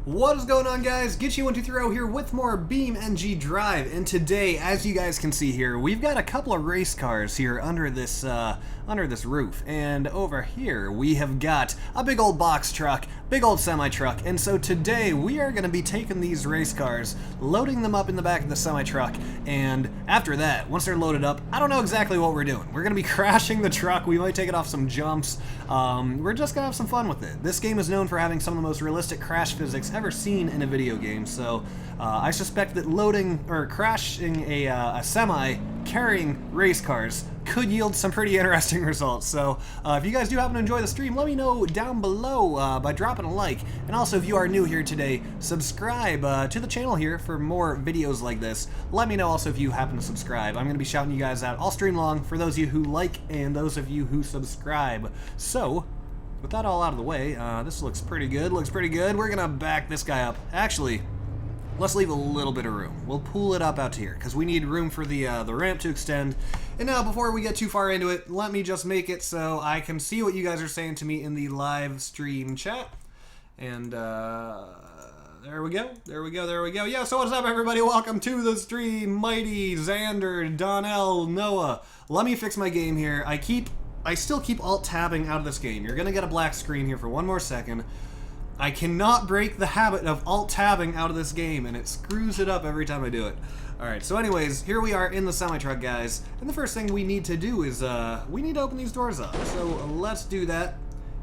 What is going on, guys? Get123 here with more BeamNG Drive, and today, as you guys can see here, we've got a couple of race cars here under this roof, and over here we have got a big old box truck, big old semi-truck, and so today we are going to be taking these race cars, loading them up in the back of the semi-truck, and after that, once they're loaded up, I don't know exactly what we're doing. We're going to be crashing the truck, we might take it off some jumps, we're just going to have some fun with it. This game is known for having some of the most realistic crash physics ever seen in a video game, so I suspect that loading or crashing a semi carrying race cars could yield some pretty interesting results. So if you guys do happen to enjoy the stream, let me know down below by dropping a like, and also if you are new here today, subscribe to the channel here for more videos like this. Let me know also if you happen to subscribe. I'm going to be shouting you guys out all stream long for those of you who like and those of you who subscribe. So with that all out of the way, this looks pretty good, We're gonna back this guy up. Actually, let's leave a little bit of room. We'll pull it up out to here, because we need room for the ramp to extend. And now, before we get too far into it, let me just make it so I can see what you guys are saying to me in the live stream chat. And, there we go. Yeah, so what's up, everybody? Welcome to the stream. Mighty, Xander, Donnell, Noah. Let me fix my game here. I still keep alt-tabbing out of this game. You're gonna get a black screen here for one more second. I cannot break the habit of alt-tabbing out of this game, and it screws it up every time I do it. Alright, so anyways, here we are in the semi-truck, guys. And the first thing we need to do is, we need to open these doors up. So let's do that.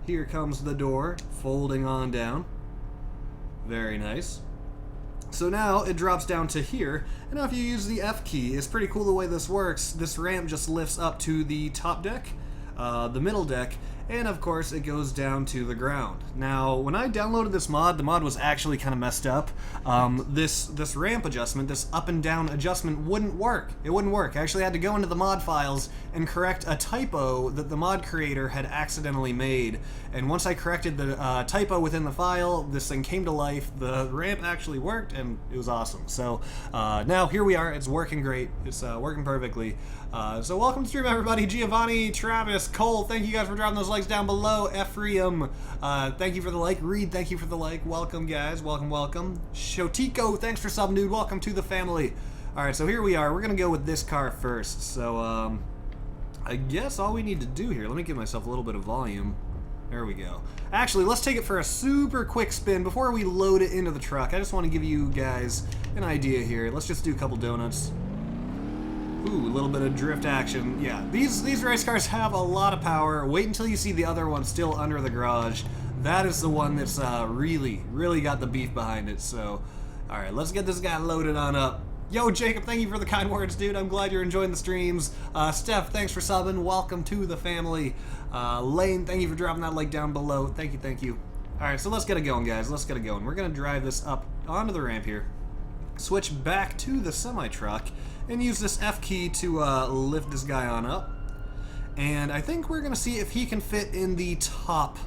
Here comes the door, folding on down. Very nice. So now it drops down to here, and now if you use the F key, it's pretty cool the way this works. This ramp just lifts up to the top deck, the middle deck, and of course it goes down to the ground. Now, when I downloaded this mod, the mod was actually kind of messed up. This ramp adjustment, this up and down adjustment wouldn't work. It wouldn't work. I actually had to go into the mod files and correct a typo that the mod creator had accidentally made. And once I corrected the typo within the file, this thing came to life. The ramp actually worked, and it was awesome. So now here we are. It's working great. It's working perfectly. So welcome to the stream, everybody. Giovanni, Travis, Cole, thank you guys for dropping those likes down below. Ephraim, thank you for the like. Reed, thank you for the like. Welcome, guys. Welcome. Shotiko, thanks for subbing, dude. Welcome to the family. Alright, so here we are. We're going to go with this car first. So, I guess all we need to do here, let me give myself a little bit of volume. There we go. Actually, let's take it for a super quick spin before we load it into the truck. I just want to give you guys an idea here. Let's just do a couple donuts. Ooh, a little bit of drift action. Yeah, these race cars have a lot of power. Wait until you see the other one still under the garage. That is the one that's really got the beef behind it. So, alright, let's get this guy loaded on up. Yo, Jacob, thank you for the kind words, dude. I'm glad you're enjoying the streams. Steph, thanks for subbing. Welcome to the family. Lane, thank you for dropping that like down below. Thank you. Alright, so let's get it going, guys. Let's get it going. We're going to drive this up onto the ramp here. Switch back to the semi-truck and use this F key to lift this guy on up. And I think we're going to see if he can fit in the top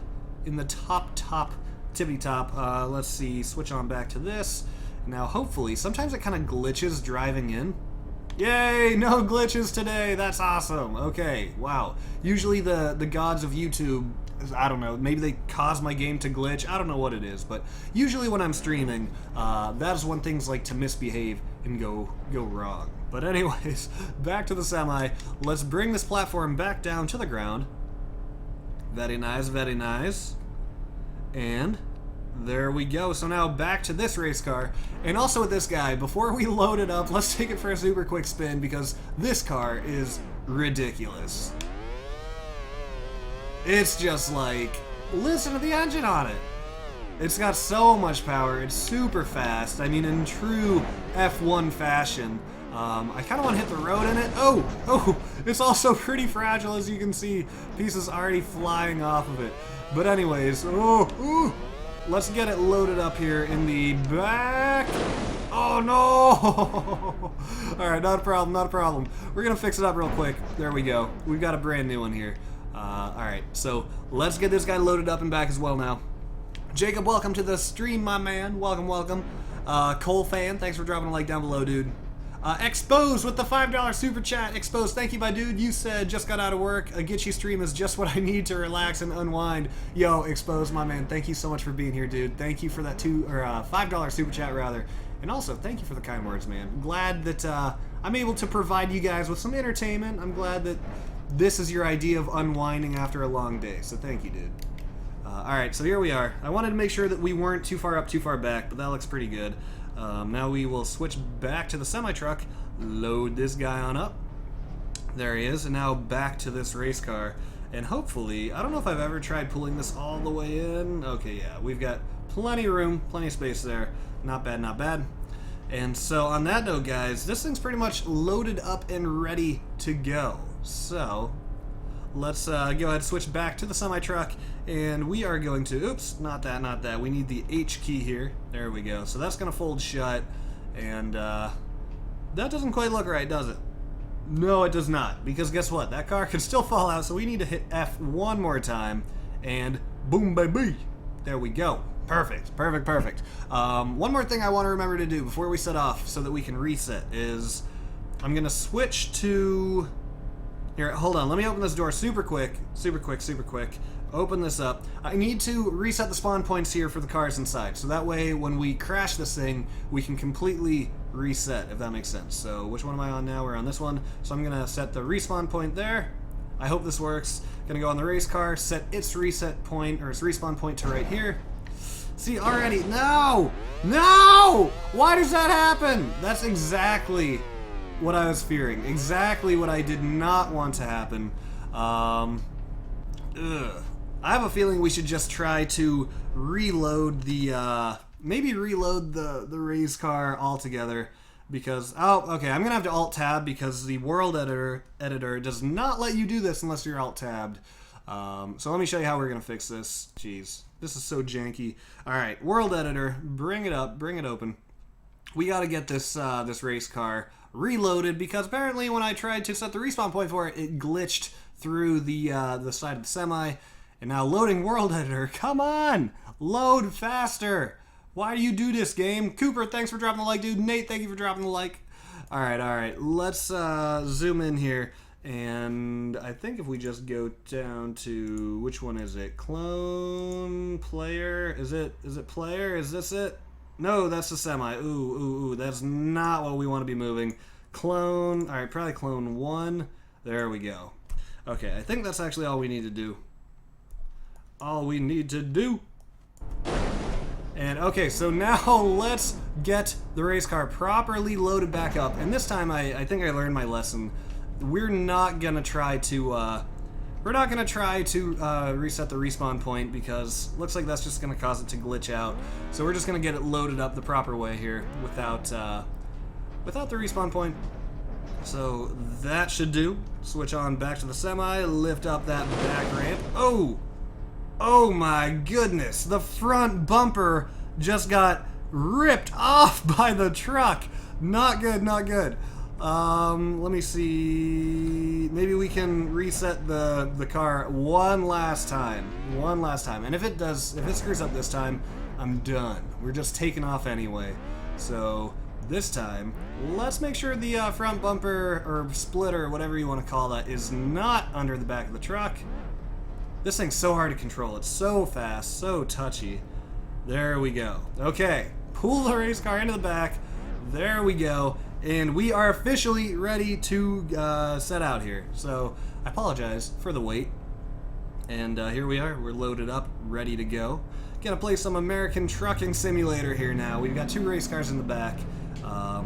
tippy top. Let's see, switch on back to this. Now hopefully, sometimes it kind of glitches driving in. Yay, no glitches today, that's awesome. Okay, wow. Usually the gods of YouTube, I don't know, maybe they cause my game to glitch, I don't know what it is, but usually when I'm streaming, that is when things like to misbehave and go wrong. But anyways, back to the semi. Let's bring this platform back down to the ground. Very nice. And there we go. So now back to this race car, and also with this guy. Before we load it up, let's take it for a super quick spin, because this car is ridiculous. It's just like, listen to the engine on it. It's got so much power. It's super fast. I mean, in true F1 fashion. I kind of want to hit the road in it. Oh, it's also pretty fragile, as you can see. Pieces already flying off of it. But anyways, let's get it loaded up here in the back. Oh no! Alright, not a problem. We're gonna fix it up real quick. There we go. We've got a brand new one here. Alright, so let's get this guy loaded up and back as well now. Jacob, welcome to the stream, my man. Welcome. Cole fan, thanks for dropping a like down below, dude. Exposed with the $5 super chat. Exposed, thank you, my dude. You said just got out of work. A Gitchy stream is just what I need to relax and unwind. Yo, Exposed, my man. Thank you so much for being here, dude. Thank you for that $5 super chat rather, and also thank you for the kind words, man. I'm glad that I'm able to provide you guys with some entertainment. I'm glad that this is your idea of unwinding after a long day. So thank you, dude. All right, so here we are. I wanted to make sure that we weren't too far up, too far back, but that looks pretty good. Now we will switch back to the semi-truck, load this guy on up. There he is, and now back to this race car. And hopefully, I don't know if I've ever tried pulling this all the way in. Okay, yeah, we've got plenty of room, plenty of space there. Not bad, not bad. And so on that note, guys, this thing's pretty much loaded up and ready to go. So let's go ahead and switch back to the semi-truck, and we are going to, oops, not that, not that. We need the H key here. There we go. So that's going to fold shut, and that doesn't quite look right, does it? No, it does not, because guess what? That car can still fall out, so we need to hit F one more time, and boom, baby. There we go. Perfect, perfect, perfect. One more thing I want to remember to do before we set off so that we can reset is I'm going to switch to... Here, hold on. Let me open this door super quick. Super quick, super quick. Open this up. I need to reset the spawn points here for the cars inside. So that way, when we crash this thing, we can completely reset, if that makes sense. So which one am I on now? We're on this one. So I'm going to set the respawn point there. I hope this works. Going to go on the race car, set its reset point, or its respawn point to right here. See, already, no! No! Why does that happen? That's exactly what I was fearing. Exactly what I did not want to happen. I have a feeling we should just try to reload the, maybe reload the race car altogether. Because, oh, okay, I'm going to have to Alt-Tab because the world editor does not let you do this unless you're Alt-Tabbed. So let me show you how we're going to fix this. Jeez, this is so janky. All right, world editor, bring it up, bring it open. We got to get this this race car reloaded because apparently when I tried to set the respawn point for it, it glitched through the side of the semi. And now loading world editor, come on, load faster. Why do you do this, game? Cooper, thanks for dropping the like, dude. Nate, thank you for dropping the like. All right, let's zoom in here. And I think if we just go down to, which one is it? Clone, player, is it player? Is this it? No, that's the semi. Ooh, that's not what we want to be moving. Clone, all right, probably clone 1. There we go. Okay, I think that's actually all we need to do. All we need to do. And okay, so now let's get the race car properly loaded back up. And this time I think I learned my lesson. We're not gonna try to reset the respawn point because looks like that's just gonna cause it to glitch out. So we're just gonna get it loaded up the proper way here without the respawn point. So that should do. Switch on back to the semi, lift up that back ramp. Oh my goodness, the front bumper just got ripped off by the truck. Not good, not good. Let me see. Maybe we can reset the car one last time. And if it screws up this time, I'm done. We're just taking off anyway. So this time, let's make sure the front bumper or splitter, whatever you want to call that, is not under the back of the truck. This thing's so hard to control. It's so fast, so touchy. There we go. Okay, pull the race car into the back. There we go. And we are officially ready to set out here. So I apologize for the wait. And here we are. We're loaded up, ready to go. Gonna play some American Trucking Simulator here now. We've got 2 race cars in the back.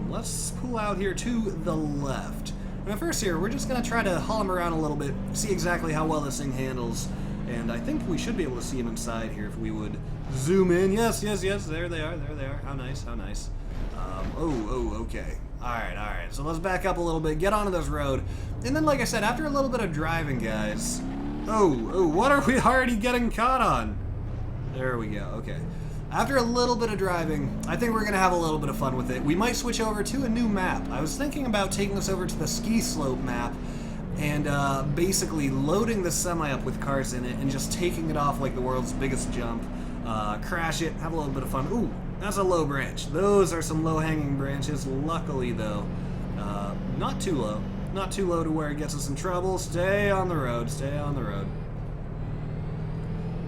Let's pull out here to the left. And at first here, we're just gonna try to haul them around a little bit, see exactly how well this thing handles. And I think we should be able to see them inside here if we would zoom in. Yes, there they are, How nice, how nice. Okay. Alright, so let's back up a little bit, get onto this road. And then, like I said, after a little bit of driving, guys... what are we already getting caught on? There we go, okay. After a little bit of driving, I think we're going to have a little bit of fun with it. We might switch over to a new map. I was thinking about taking us over to the ski slope map and basically loading the semi up with cars in it and just taking it off like the world's biggest jump. Crash it, have a little bit of fun. Ooh, that's a low branch. Those are some low-hanging branches. Luckily, though, Not too low. Not too low to where it gets us in trouble. Stay on the road. Stay on the road.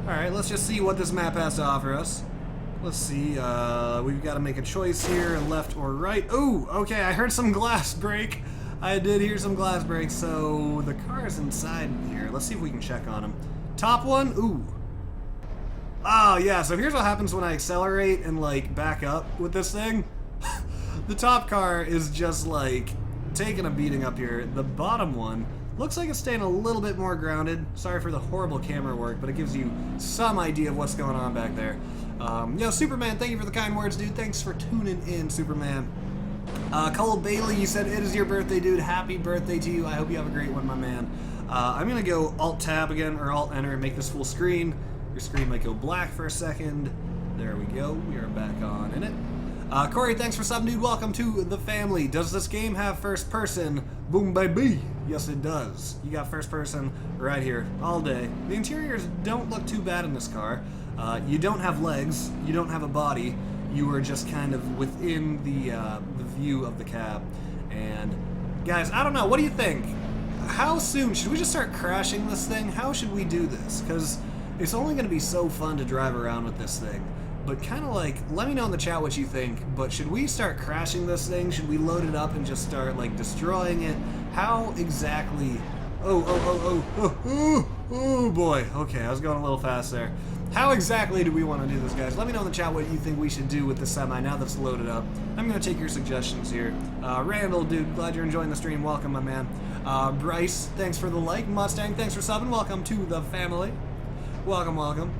Alright, let's just see what this map has to offer us. Let's see. We've got to make a choice here, left or right. Ooh, okay, I heard some glass break. I did hear some glass break, so the car's inside here. Let's see if we can check on them. Top one, ooh. Oh, yeah, so here's what happens when I accelerate and, like, back up with this thing. The top car is just, like, taking a beating up here. The bottom one looks like it's staying a little bit more grounded. Sorry for the horrible camera work, but it gives you some idea of what's going on back there. Yo, Superman, thank you for the kind words, dude. Thanks for tuning in, Superman. Cole Bailey, you said it is your birthday, dude. Happy birthday to you. I hope you have a great one, my man. I'm going to go Alt-Tab again, or Alt-Enter, and make this full screen. Your screen might go black for a second. There we go. We are back on in it. Corey, thanks for subbing, dude. Welcome to the family. Does this game have first person? Boom, baby. Yes, it does. You got first person right here all day. The interiors don't look too bad in this car. You don't have legs. You don't have a body. You are just kind of within the view of the cab. And guys, I don't know. What do you think? How soon should we just start crashing this thing? How should we do this? Because it's only going to be so fun to drive around with this thing. But kind of like, let me know in the chat what you think. But should we start crashing this thing? Should we load it up and just start like destroying it? How exactly? Oh boy. Okay, I was going a little fast there. How exactly do we want to do this, guys? Let me know in the chat what you think we should do with the semi now that's loaded up. I'm going to take your suggestions here. Randall, dude, glad you're enjoying the stream. Welcome, my man. Bryce, thanks for the like. Mustang, thanks for subbing. Welcome to the family. Welcome, welcome.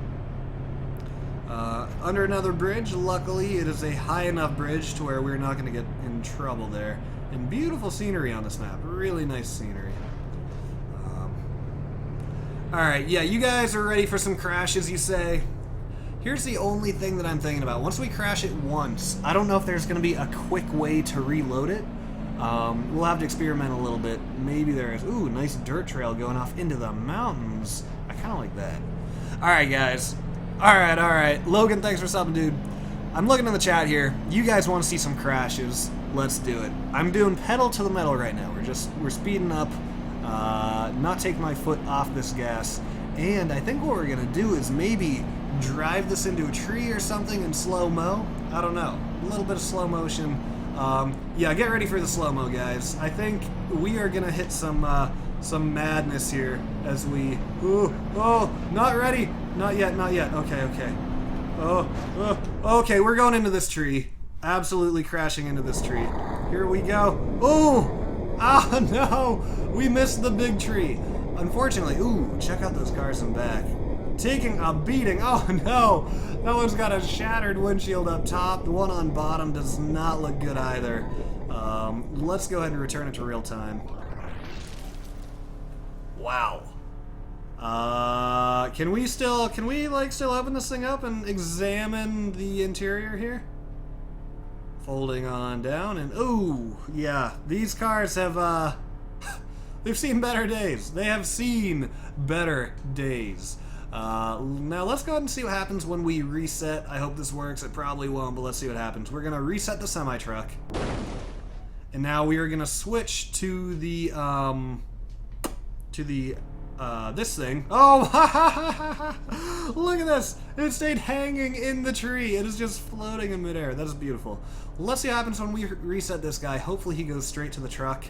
Under another bridge. Luckily, it is a high enough bridge to where we're not going to get in trouble there. And beautiful scenery on this map. Really nice scenery. Alright, yeah, you guys are ready for some crashes, you say? Here's the only thing that I'm thinking about. Once we crash it once, I don't know if there's going to be a quick way to reload it. We'll have to experiment a little bit. Maybe there is. Ooh, nice dirt trail going off into the mountains. I kind of like that. Alright, guys. Alright. Logan, thanks for subbing, dude. I'm looking in the chat here. You guys want to see some crashes? Let's do it. I'm doing pedal to the metal right now. We're speeding up. Not take my foot off this gas. And I think what we're going to do is maybe drive this into a tree or something in slow-mo. I don't know. A little bit of slow motion. Yeah, get ready for the slow-mo, guys. I think we are going to hit some madness here as we... Oh, not ready. Not yet. Okay. Okay, we're going into this tree. Absolutely crashing into this tree. Here we go. Oh! Ah, no! We missed the big tree. Unfortunately, ooh, check out those cars in back. Taking a beating. Oh, no! That one's got a shattered windshield up top. The one on bottom does not look good either. Let's go ahead and return it to real time. Wow. Can we still open this thing up and examine the interior here? Folding on down, and ooh, yeah, these cars have, they've seen better days. They have seen better days. Now let's go ahead and see what happens when we reset. I hope this works. It probably won't, but let's see what happens. We're gonna reset the semi-truck. And now we are gonna switch to the, this thing. Oh, look at this. It stayed hanging in the tree. It is just floating in midair. That is beautiful. Let's see what happens when we reset this guy. Hopefully he goes straight to the truck.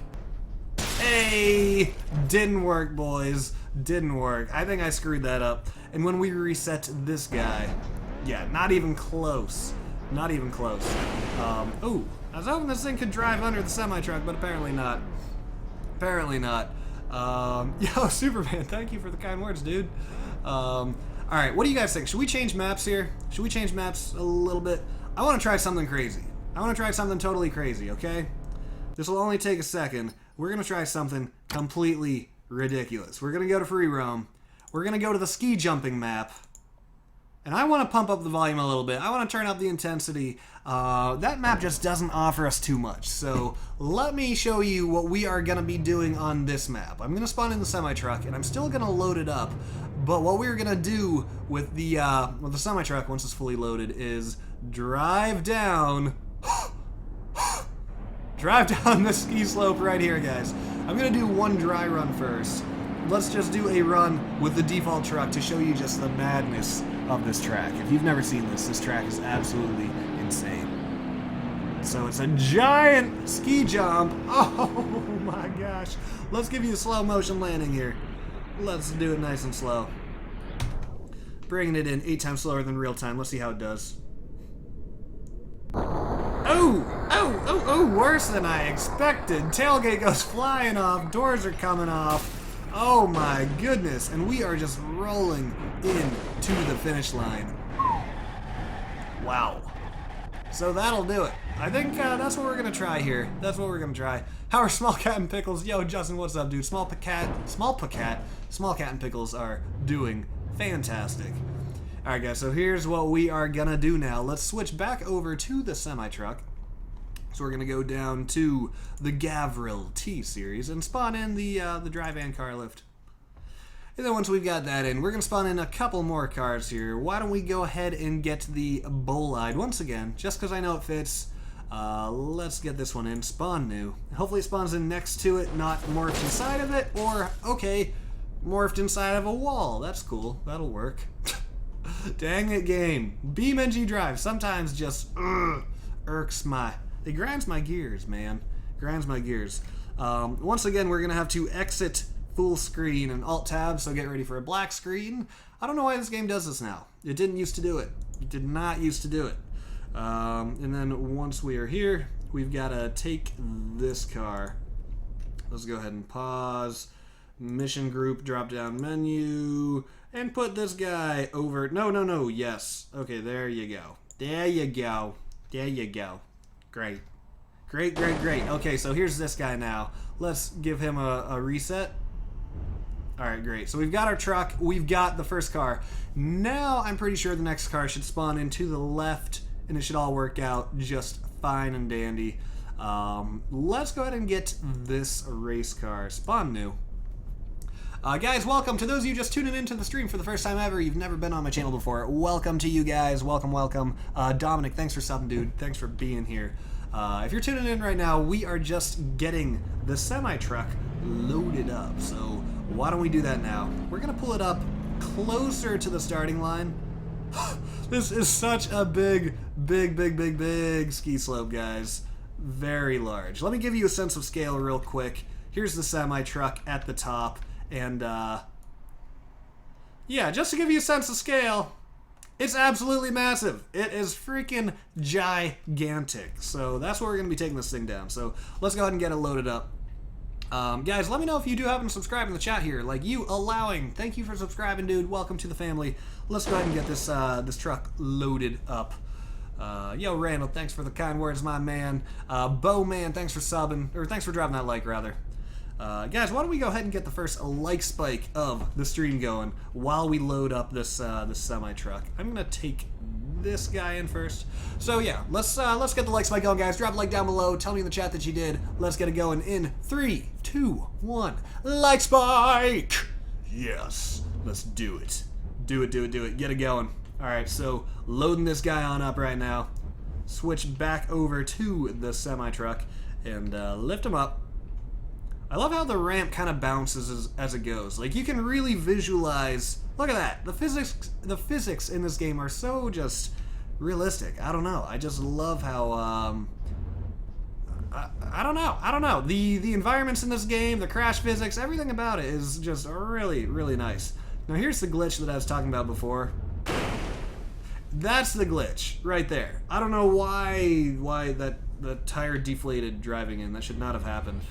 Hey, didn't work, boys. Didn't work. I think I screwed that up. And when we reset this guy, yeah, not even close. Not even close. Ooh, I was hoping this thing could drive under the semi-truck, but apparently not. Apparently not. Yo, Superman, thank you for the kind words, dude. Alright, what do you guys think? Should we change maps here? Should we change maps a little bit? I want to try something crazy. I want to try something totally crazy, okay? This will only take a second. We're going to try something completely ridiculous. We're going to go to free roam. We're going to go to the ski jumping map. And I want to pump up the volume a little bit. I want to turn up the intensity. That map just doesn't offer us too much. So let me show you what we are going to be doing on this map. I'm going to spawn in the semi-truck, and I'm still going to load it up. But what we're going to do with the semi-truck, once it's fully loaded, is drive down drive down the ski slope right here, guys. I'm gonna do one dry run first. Let's just do a run with the default truck to show you just the madness of this track. If you've never seen this track is absolutely insane. So it's a giant ski jump. Oh my gosh. Let's give you a slow motion landing here. Let's do it nice and slow. Bringing it in 8 times slower than real time. Let's see how it does. Oh, worse than I expected. Tailgate goes flying off. Doors are coming off. Oh my goodness. And we are just rolling into the finish line. Wow. So that'll do it. I think that's what we're going to try here. That's what we're going to try. How are Small Cat and Pickles? Yo, Justin, what's up, dude? Small Cat and Pickles are doing fantastic. Alright, guys, so here's what we are going to do now. Let's switch back over to the semi-truck. So we're going to go down to the Gavril T-Series and spawn in the dry van car lift. And then once we've got that in, we're going to spawn in a couple more cars here. Why don't we go ahead and get the Bolide once again, just because I know it fits. Let's get this one in. Spawn new. Hopefully it spawns in next to it, not morphed inside of it, or, okay, morphed inside of a wall. That's cool. That'll work. Dang it, game. BeamNG Drive sometimes just irks my... It grinds my gears, man. Grinds my gears. Once again, we're going to have to exit full screen and Alt-Tab, so get ready for a black screen. I don't know why this game does this now. It didn't used to do it. It did not used to do it. And then once we are here, we've got to take this car. Let's go ahead and pause. Mission group, drop-down menu, and put this guy over... No, yes. Okay, there you go. There you go. There you go. Great. Great. Okay, so here's this guy now. Let's give him a reset. Alright, great. So we've got our truck. We've got the first car. Now I'm pretty sure the next car should spawn in to the left, and it should all work out just fine and dandy. Let's go ahead and get this race car. Spawn new. Guys, welcome. To those of you just tuning into the stream for the first time ever, you've never been on my channel before, welcome to you guys. Welcome. Dominic, thanks for subbing, dude. Thanks for being here. If you're tuning in right now, we are just getting the semi-truck loaded up. So why don't we do that now? We're going to pull it up closer to the starting line. This is such a big ski slope, guys. Very large. Let me give you a sense of scale real quick. Here's the semi-truck at the top. And, yeah, just to give you a sense of scale, it's absolutely massive. It is freaking gigantic. So that's where we're going to be taking this thing down. So let's go ahead and get it loaded up. Guys, let me know if you do happen to subscribe in the chat here. Like you allowing. Thank you for subscribing, dude. Welcome to the family. Let's go ahead and get this this truck loaded up. Yo, Randall, thanks for the kind words, my man. Bowman, thanks for subbing. Or thanks for dropping that like, rather. Guys, why don't we go ahead and get the first like spike of the stream going while we load up this this semi-truck. I'm gonna take this guy in first. So yeah, let's get the like spike going, guys. Drop a like down below. Tell me in the chat that you did. Let's get it going in 3, 2, 1. Like spike! Yes, let's do it. Do it. Get it going. All right, so loading this guy on up right now. Switch back over to the semi-truck and lift him up. I love how the ramp kind of bounces as it goes. Like, you can really visualize... Look at that. The physics in this game are so just realistic. I don't know. I just love how... I don't know. The environments in this game, the crash physics, everything about it is just really nice. Now, here's the glitch that I was talking about before. That's the glitch right there. I don't know why the tire deflated driving in. That should not have happened.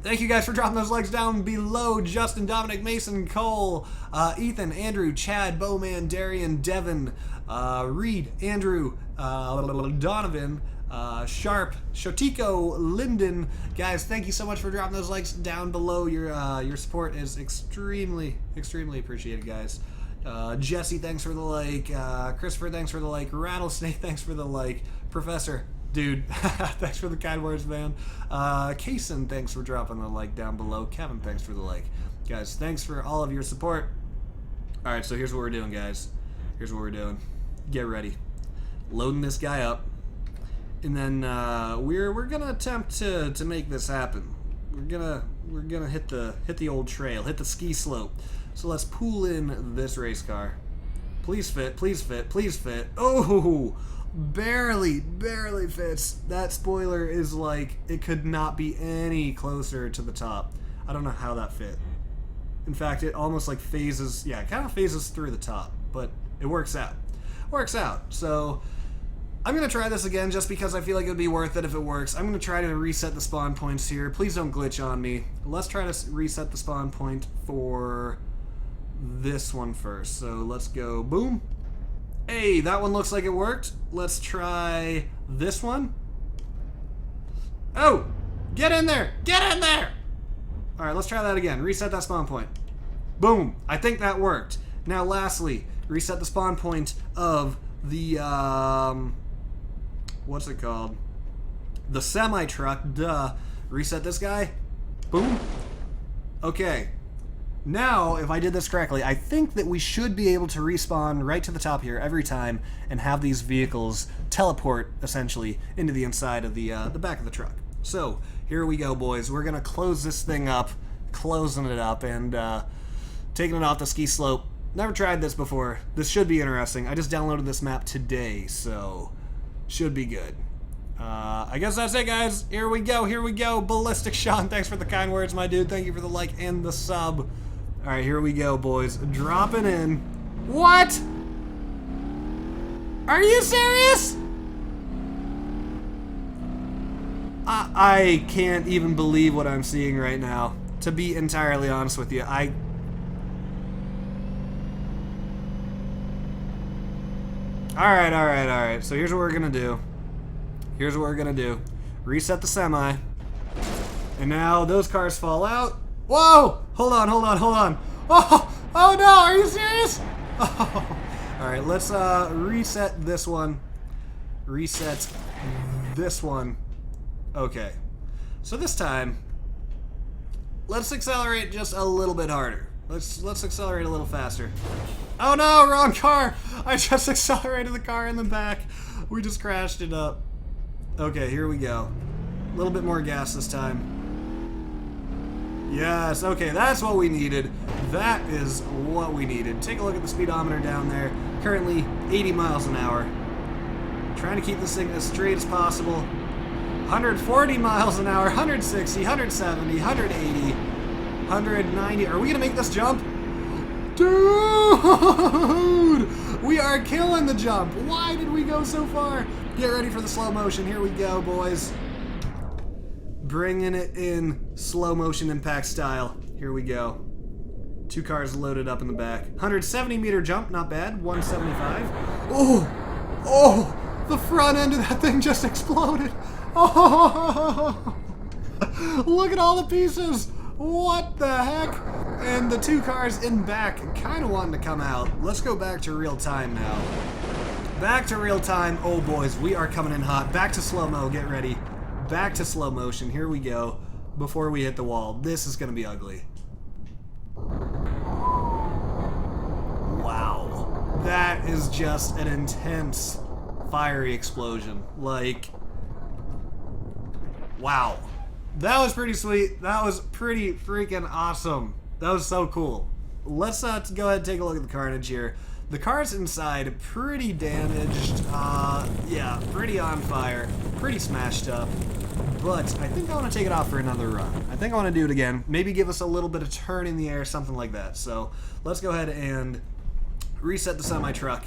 Thank you guys for dropping those likes down below. Justin, Dominic, Mason, Cole, Ethan, Andrew, Chad, Bowman, Darian, Devin, Reed, Andrew, Donovan, Sharp, Shotiko, Linden. Guys, thank you so much for dropping those likes down below. Your support is extremely appreciated, guys. Jesse, thanks for the like. Christopher, thanks for the like. Rattlesnake, thanks for the like. Professor, dude, thanks for the kind words, man. Kason, thanks for dropping the like down below. Kevin, thanks for the like. Guys, thanks for all of your support. All right, so here's what we're doing, guys. Here's what we're doing. Get ready. Loading this guy up. And then we're gonna attempt to make this happen. We're gonna hit the old trail, hit the ski slope. So let's pull in this race car. Please fit, please fit, please fit. Oh, barely fits. That spoiler is like, it could not be any closer to the top. I don't know how that fit. In fact, it almost like phases, yeah, it kind of phases through the top, but it works out. Works out. So I'm going to try this again just because I feel like it would be worth it if it works. I'm going to try to reset the spawn points here. Please don't glitch on me. Let's try to reset the spawn point for this one first. So let's go boom. Hey, that one looks like it worked. Let's try this one. Oh, get in there. Get in there. All right, let's try that again. Reset that spawn point. Boom. I think that worked. Now, lastly, reset the spawn point of the, what's it called? The semi-truck, duh. Reset this guy. Boom. Okay. Now, if I did this correctly, I think that we should be able to respawn right to the top here every time and have these vehicles teleport, essentially, into the inside of the back of the truck. So, here we go, boys. We're going to close this thing up, closing it up, and taking it off the ski slope. Never tried this before. This should be interesting. I just downloaded this map today, so should be good. I guess that's it, guys. Here we go, here we go. Ballistic Sean, thanks for the kind words, my dude. Thank you for the like and the sub. All right, here we go, boys. Dropping in. What? Are you serious? I can't even believe what I'm seeing right now. To be entirely honest with you, Alright, so here's what we're gonna do. Here's what we're gonna do. Reset the semi. And now those cars fall out. Whoa! Hold on. Oh no, are you serious? Oh. Alright, let's reset this one. Reset this one. Okay. So this time, let's accelerate just a little bit harder. Let's accelerate a little faster. Oh no, wrong car! I just accelerated the car in the back. We just crashed it up. Okay, here we go. A little bit more gas this time. Yes, okay, that's what we needed. That is what we needed. Take a look at the speedometer down there. Currently 80 miles an hour. Trying to keep this thing as straight as possible. 140 miles an hour, 160, 170, 180, 190. Are we gonna make this jump? Dude! We are killing the jump. Why did we go so far? Get ready for the slow motion. Here we go, boys. Bringing it in slow motion impact style. Here we go. Two cars loaded up in the back. 170 meter jump, not bad. 175. Oh, the front end of that thing just exploded. Oh, look at all the pieces. What the heck? And the two cars in back kind of wanting to come out. Let's go back to real time now. Back to real time. Oh, boys, we are coming in hot. Back to slow-mo. Get ready. Back to slow motion. Here we go. Before we hit the wall. This is going to be ugly. Wow. That is just an intense fiery explosion. Like, wow. That was pretty sweet. That was pretty freaking awesome. That was so cool. Let's go ahead and take a look at the carnage here. The car's inside pretty damaged. Yeah, pretty on fire. Pretty smashed up. But I think I want to take it off for another run. I think I want to do it again. Maybe give us a little bit of turn in the air, something like that. So let's go ahead and reset the semi-truck.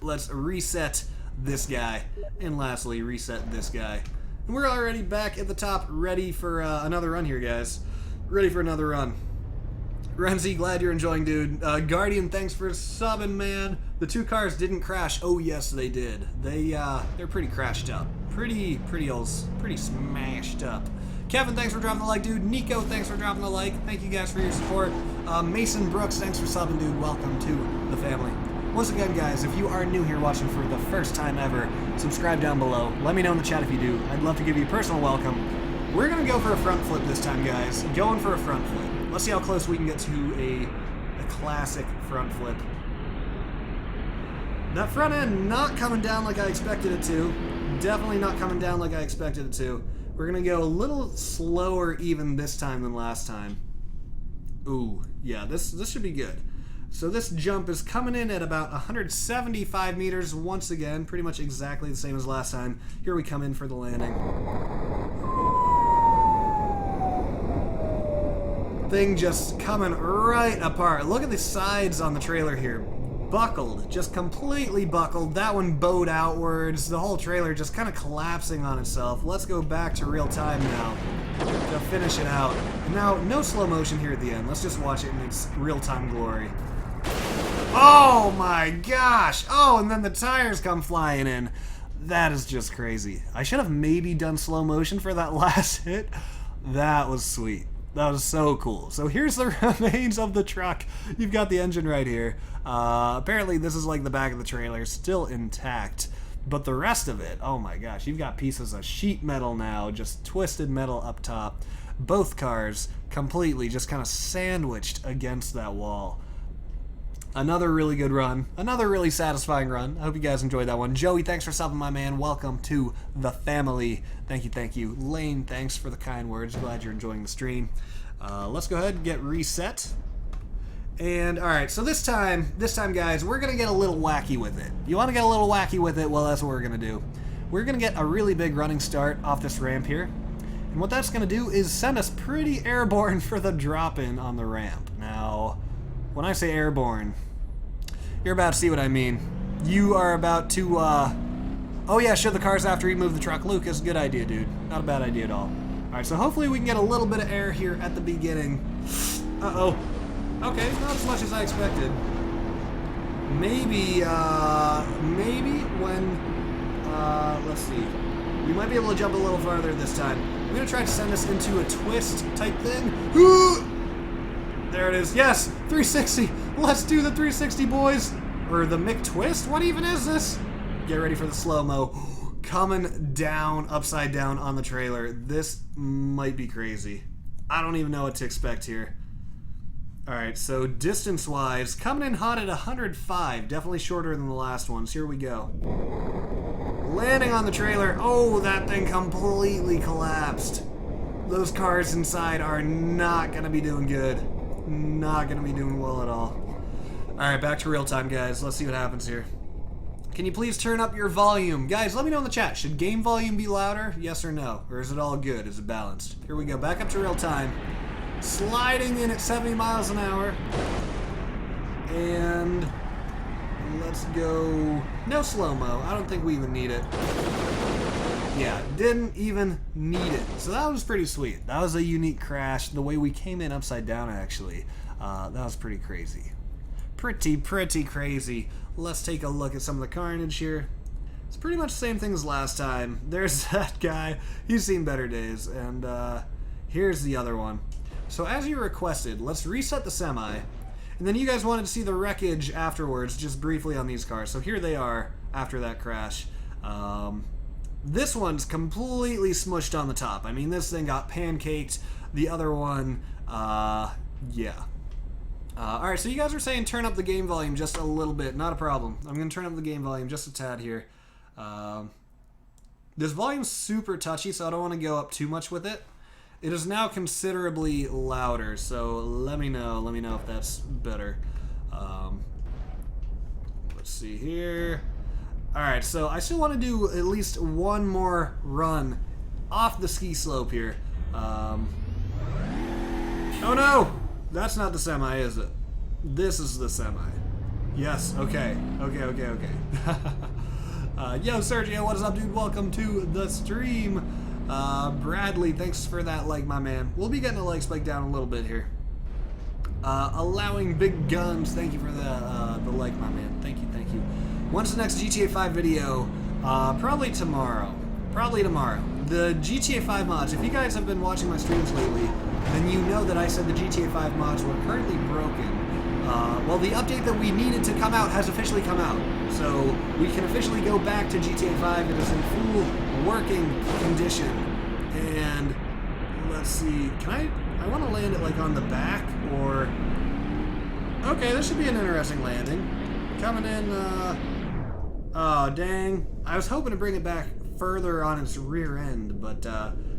Let's reset this guy. And lastly, reset this guy. And we're already back at the top, ready for another run here, guys. Ready for another run. Renzi, glad you're enjoying, dude. Guardian, thanks for subbing, man. The two cars didn't crash. Oh, yes, they did. They're pretty crashed up. Pretty smashed up. Kevin, thanks for dropping the like, dude. Nico, thanks for dropping the like. Thank you guys for your support. Mason Brooks, thanks for subbing, dude. Welcome to the family. Once again, guys, if you are new here watching for the first time ever, subscribe down below. Let me know in the chat if you do. I'd love to give you a personal welcome. We're going to go for a front flip this time, guys. Going for a front flip. Let's see how close we can get to a classic front flip. That front end not coming down like I expected it to, definitely not coming down like I expected it to. We're gonna go a little slower even this time than last time. Ooh, yeah, this should be good. So this jump is coming in at about 175 meters once again, pretty much exactly the same as last time. Here we come in for the landing. Thing just coming right apart. Look at the sides on the trailer here. Buckled, just completely buckled. That one bowed outwards. The whole trailer just kind of collapsing on itself. Let's go back to real time now to finish it out. Now, no slow motion here at the end. Let's just watch it in its real-time glory. Oh my gosh! Oh, and then the tires come flying in. That is just crazy. I should have maybe done slow motion for that last hit. That was sweet. That was so cool. So here's the remains of the truck. You've got the engine right here. Apparently this is like the back of the trailer, still intact. But the rest of it, oh my gosh, you've got pieces of sheet metal now, just twisted metal up top. Both cars completely just kind of sandwiched against that wall. Another really good run. Another really satisfying run. I hope you guys enjoyed that one. Joey, thanks for subbing, my man. Welcome to the family. Thank you, thank you. Lane, thanks for the kind words. Glad you're enjoying the stream. Let's go ahead and get reset. And, alright, so this time, guys, we're going to get a little wacky with it. You want to get a little wacky with it? Well, that's what we're going to do. We're going to get a really big running start off this ramp here. And what that's going to do is send us pretty airborne for the drop-in on the ramp. Now, when I say airborne, you're about to see what I mean. You are about to, oh yeah, show the cars after you move the truck. Lucas, good idea, dude. Not a bad idea at all. Alright, so hopefully we can get a little bit of air here at the beginning. Uh-oh. Okay, not as much as I expected. Maybe when, let's see. We might be able to jump a little farther this time. I'm going to try to send us into a twist type thing. There it is. Yes, 360. Let's do the 360, boys. Or the McTwist? What even is this? Get ready for the slow-mo. Coming down, upside down on the trailer. This might be crazy. I don't even know what to expect here. Alright, so distance-wise, coming in hot at 105. Definitely shorter than the last ones. Here we go. Landing on the trailer. Oh, that thing completely collapsed. Those cars inside are not going to be doing good. Not going to be doing well at all. Alright, back to real time, guys. Let's see what happens here. Can you please turn up your volume? Guys, let me know in the chat. Should game volume be louder? Yes or no? Or is it all good? Is it balanced? Here we go. Back up to real time. Sliding in at 70 miles an hour. And let's go. No slow-mo. I don't think we even need it. Yeah, didn't even need it. So that was pretty sweet. That was a unique crash. The way we came in upside down, actually. That was pretty crazy. Pretty crazy. Let's take a look at some of the carnage here. It's pretty much the same thing as last time. There's that guy. He's seen better days. And here's the other one. So as you requested, let's reset the semi. And then you guys wanted to see the wreckage afterwards, just briefly on these cars. So here they are after that crash. This one's completely smushed on the top. I mean, this thing got pancaked. The other one, yeah. Alright, so you guys are saying turn up the game volume just a little bit. Not a problem. I'm going to turn up the game volume just a tad here. This volume's super touchy, so I don't want to go up too much with it. It is now considerably louder, so let me know if that's better. Let's see here. Alright, so I still want to do at least one more run off the ski slope here. Oh no! That's not the semi, is it? This is the semi. Yes, okay. Okay. Yo, Sergio, what is up, dude? Welcome to the stream. Bradley, thanks for that like, my man. We'll be getting the like spike down a little bit here. Allowing big guns, thank you for the like, my man. Thank you. When's the next GTA 5 video? Probably tomorrow. The GTA 5 mods, if you guys have been watching my streams lately, then you know that I said the GTA 5 mods were currently broken. Well, the update that we needed to come out has officially come out. So we can officially go back to GTA 5. It is in full working condition. And let's see, I want to land it like on the back or... Okay, this should be an interesting landing. Coming in, oh dang. I was hoping to bring it back further on its rear end, but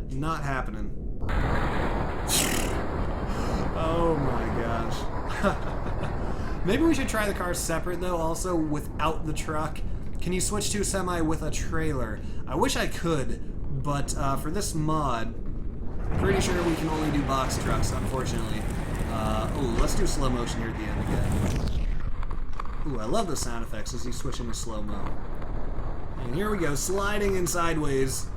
not happening. Oh my gosh. Maybe we should try the cars separate though, also without the truck. Can you switch to a semi with a trailer? I wish I could, but for this mod, pretty sure we can only do box trucks, unfortunately. Oh, let's do slow motion here at the end again. Ooh, I love the sound effects as you switch into slow-mo. And here we go, sliding in sideways.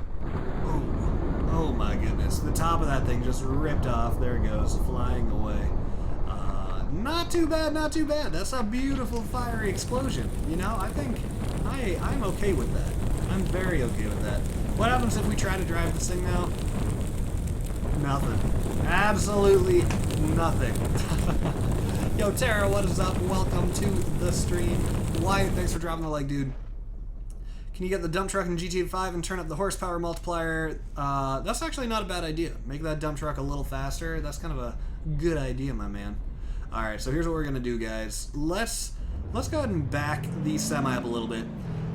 Oh my goodness. The top of that thing just ripped off. There it goes, flying away. Not too bad, not too bad. That's a beautiful fiery explosion. You know, I think I'm okay with that. I'm very okay with that. What happens if we try to drive this thing now? Nothing. Absolutely nothing. Yo, Tara, what is up? Welcome to the stream. Wyatt, thanks for dropping the like, dude. Can you get the dump truck in GTA 5 and turn up the horsepower multiplier? That's actually not a bad idea. Make that dump truck a little faster. That's kind of a good idea, my man. Alright, so here's what we're gonna do, guys. Let's go ahead and back the semi up a little bit.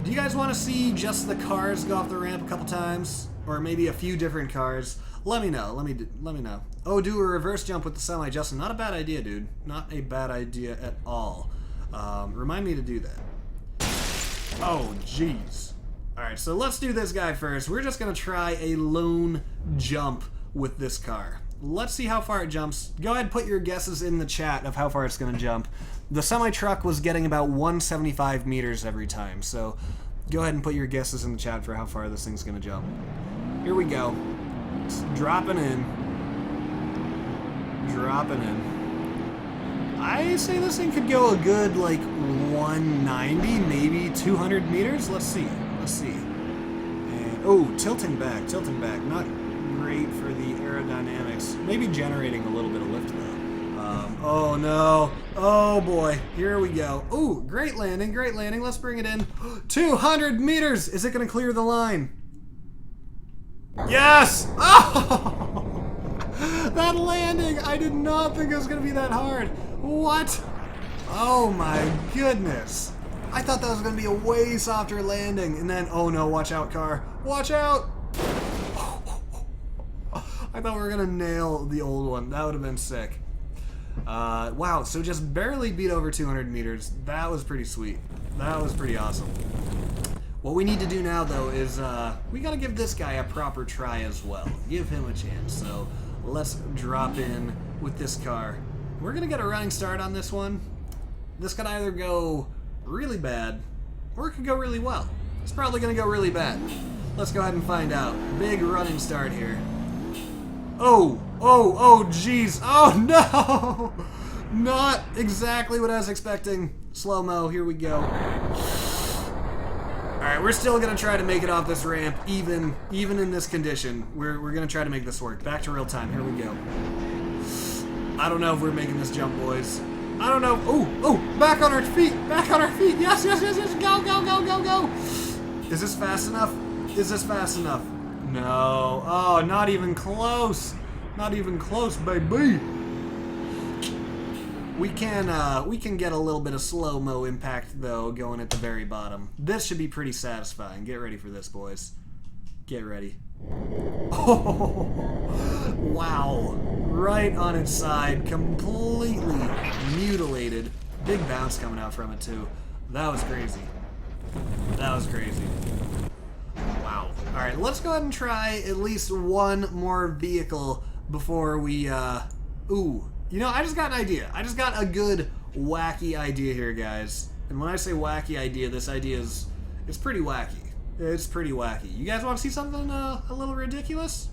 Do you guys want to see just the cars go off the ramp a couple times? Or maybe a few different cars? Let me know. Let me know. Oh, do a reverse jump with the semi, Justin. Not a bad idea, dude. Not a bad idea at all. Remind me to do that. Oh, jeez. Alright, so let's do this guy first. We're just going to try a lone jump with this car. Let's see how far it jumps. Go ahead and put your guesses in the chat of how far it's going to jump. The semi-truck was getting about 175 meters every time, so go ahead and put your guesses in the chat for how far this thing's going to jump. Here we go. It's dropping in. Dropping in. I say this thing could go a good, like, 190, maybe 200 meters? Let's see. Let's see. And, oh, tilting back. Not great for the aerodynamics. Maybe generating a little bit of lift, though. Oh, no. Oh, boy. Here we go. Ooh, great landing, great landing. Let's bring it in. 200 meters! Is it going to clear the line? Yes! Oh! That landing! I did not think it was going to be that hard. What? Oh my goodness. I thought that was going to be a way softer landing. And then, oh no, watch out, car. Watch out! I thought we were going to nail the old one. That would have been sick. Wow, so just barely beat over 200 meters. That was pretty sweet. That was pretty awesome. What we need to do now, though, is we got to give this guy a proper try as well. Give him a chance. So let's drop in with this car. We're going to get a running start on this one. This could either go really bad, or it could go really well. It's probably going to go really bad. Let's go ahead and find out. Big running start here. Oh, jeez. Oh, no! Not exactly what I was expecting. Slow-mo, here we go. Alright, we're still going to try to make it off this ramp, even in this condition. We're going to try to make this work. Back to real time, here we go. I don't know if we're making this jump, boys. I don't know. Oh, back on our feet, Yes, go. Is this fast enough? No. Oh, not even close. Not even close, baby. We can get a little bit of slow-mo impact, though, going at the very bottom. This should be pretty satisfying. Get ready for this, boys. Get ready. Oh, wow. Right on its side, completely mutilated. Big bounce coming out from it, too. That was crazy. Wow. Alright, let's go ahead and try at least one more vehicle before we, ooh. You know, I just got an idea. I just got a good, wacky idea here, guys. And when I say wacky idea, this idea is, it's pretty wacky. It's pretty wacky. You guys want to see something a little ridiculous?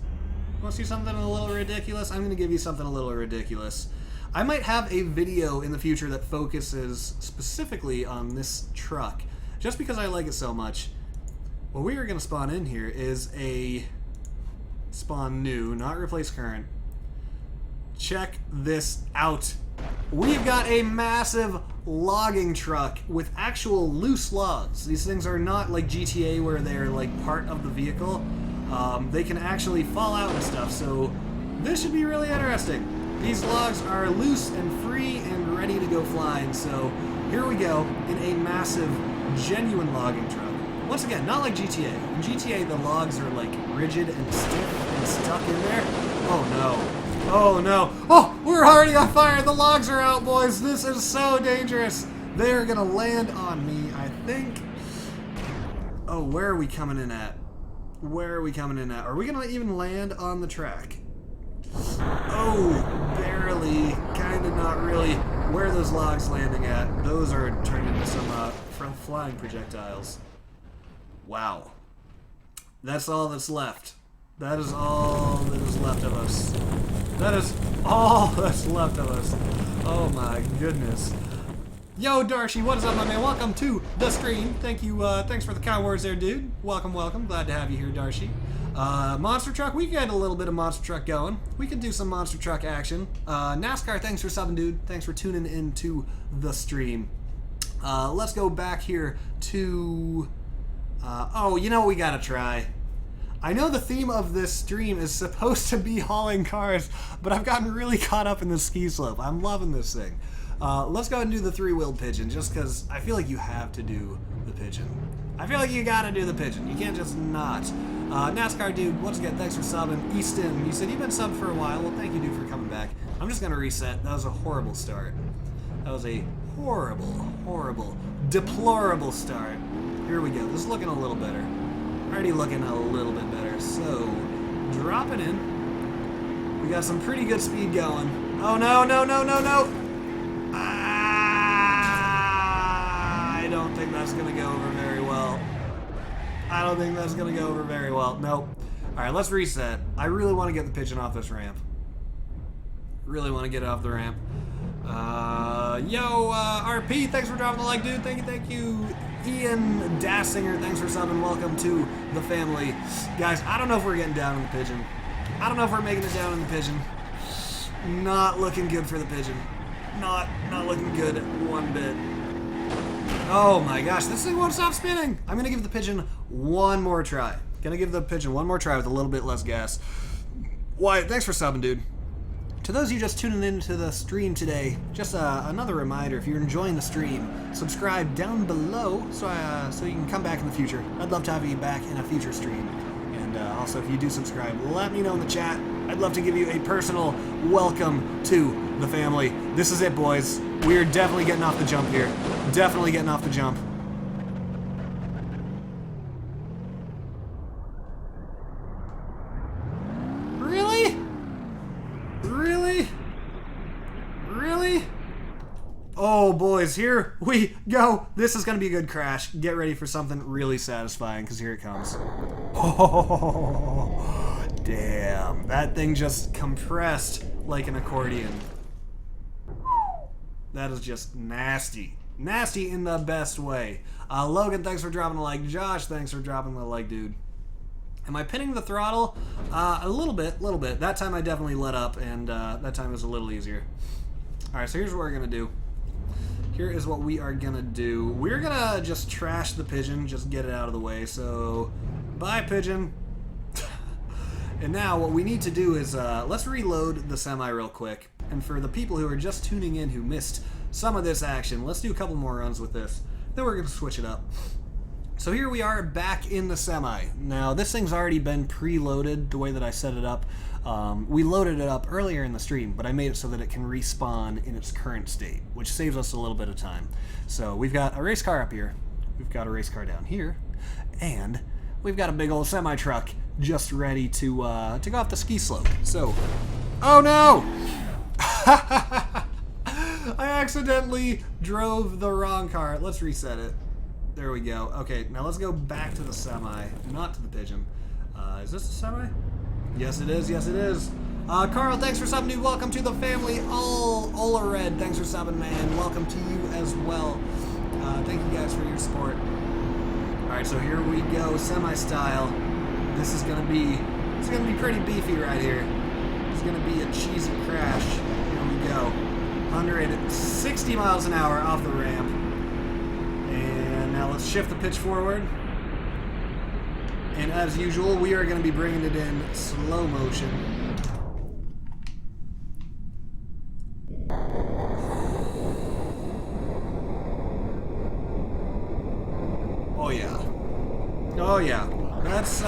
Want to see something a little ridiculous? I'm going to give you something a little ridiculous. I might have a video in the future that focuses specifically on this truck, just because I like it so much. What we are going to spawn in here is a spawn new, not replace current. Check this out. We've got a massive logging truck with actual loose logs. These things are not like GTA where they're like part of the vehicle. They can actually fall out and stuff, so this should be really interesting. These logs are loose and free and ready to go flying, so here we go in a massive, genuine logging truck. Once again, not like GTA. In GTA, the logs are like rigid and stiff and stuck in there. Oh no. Oh no. Oh, we're already on fire. The logs are out, boys. This is so dangerous. They are gonna land on me, I think. Oh, where are we coming in at? Where are we coming in at? Are we gonna even land on the track? Oh, barely. Kinda not really. Where are those logs landing at? Those are turned into some flying projectiles. Wow. That's all that's left. That is all that is left of us. That is all that's left of us. Oh my goodness. Yo, Darcy, what is up, my man? Welcome to the stream. Thank you, thanks for the kind words there, dude. Welcome, welcome. Glad to have you here, Darcy. Monster Truck, we got a little bit of Monster Truck going. We can do some Monster Truck action. NASCAR, thanks for subbing, dude. Thanks for tuning into the stream. Let's go back here to... oh, you know what we gotta try? I know the theme of this stream is supposed to be hauling cars, but I've gotten really caught up in the ski slope. I'm loving this thing. Let's go ahead and do the three-wheeled pigeon, just because I feel like you have to do the pigeon. I feel like you gotta do the pigeon. You can't just not. NASCAR dude, once again, thanks for subbing. Easton, you said you've been subbed for a while. Well, thank you, dude, for coming back. I'm just gonna reset. That was a horrible start. That was a horrible, horrible, deplorable start. Here we go. This is looking a little better. Already looking a little bit better. So, drop it in. We got some pretty good speed going. Oh, no, no, no, no, no. I don't think that's going to go over very well. I don't think that's going to go over very well. Nope. All right, let's reset. I really want to get the pigeon off this ramp. Really want to get it off the ramp. Yo, RP, thanks for dropping the like, dude. Thank you. Ian Dassinger, thanks for subbing. Welcome to the family. Guys, I don't know if we're getting down in the pigeon. I don't know if we're making it down in the pigeon. Not looking good for the pigeon. Not looking good one bit. Oh my gosh, this thing won't stop spinning. I'm gonna give the pigeon one more try. Gonna give the pigeon one more try with a little bit less gas. Wyatt, thanks for subbing, dude. To those of you just tuning into the stream today, just another reminder, if you're enjoying the stream, subscribe down below so you can come back in the future. I'd love to have you back in a future stream. And also, if you do subscribe, let me know in the chat. I'd love to give you a personal welcome to the family. This is it, boys. We're definitely getting off the jump here. Definitely getting off the jump. Really? Really? Really? Oh, boys, here we go. This is going to be a good crash. Get ready for something really satisfying, because here it comes. Oh, damn. That thing just compressed like an accordion. That is just nasty. Nasty in the best way. Logan, thanks for dropping the like. Josh, thanks for dropping the like, dude. Am I pinning the throttle? A little bit. That time I definitely let up, and that time was a little easier. Alright, so here's what we're going to do. Here is what we are going to do. We're going to just trash the pigeon, just get it out of the way. So, bye, pigeon. And now what we need to do is, let's reload the semi real quick. And for the people who are just tuning in who missed some of this action, let's do a couple more runs with this. Then we're going to switch it up. So here we are back in the semi. Now this thing's already been preloaded the way that I set it up. We loaded it up earlier in the stream, but I made it so that it can respawn in its current state, which saves us a little bit of time. So we've got a race car up here, we've got a race car down here, and we've got a big old semi truck just ready to go off the ski slope. So, oh no! I accidentally drove the wrong car. Let's reset it. There we go. Okay, now let's go back to the semi, not to the pigeon. Is this a semi? Yes, it is. Yes, it is. Carl, thanks for subbing, dude. Welcome to the family. Ola Red, thanks for subbing, man. Welcome to you as well. Thank you guys for your support. All right, so here we go, semi-style. This is gonna be pretty beefy right here. It's gonna be a cheesy crash. Here we go. 160 miles an hour off the ramp. And now let's shift the pitch forward. And as usual, we are going to be bringing it in slow motion. Oh yeah. yeah. That's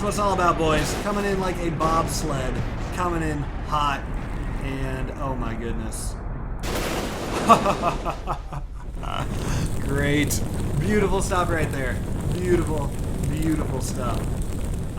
what it's all about, boys. Coming in like a bobsled. Coming in hot. And, oh my goodness. Great. Beautiful stuff right there. Beautiful, beautiful stuff.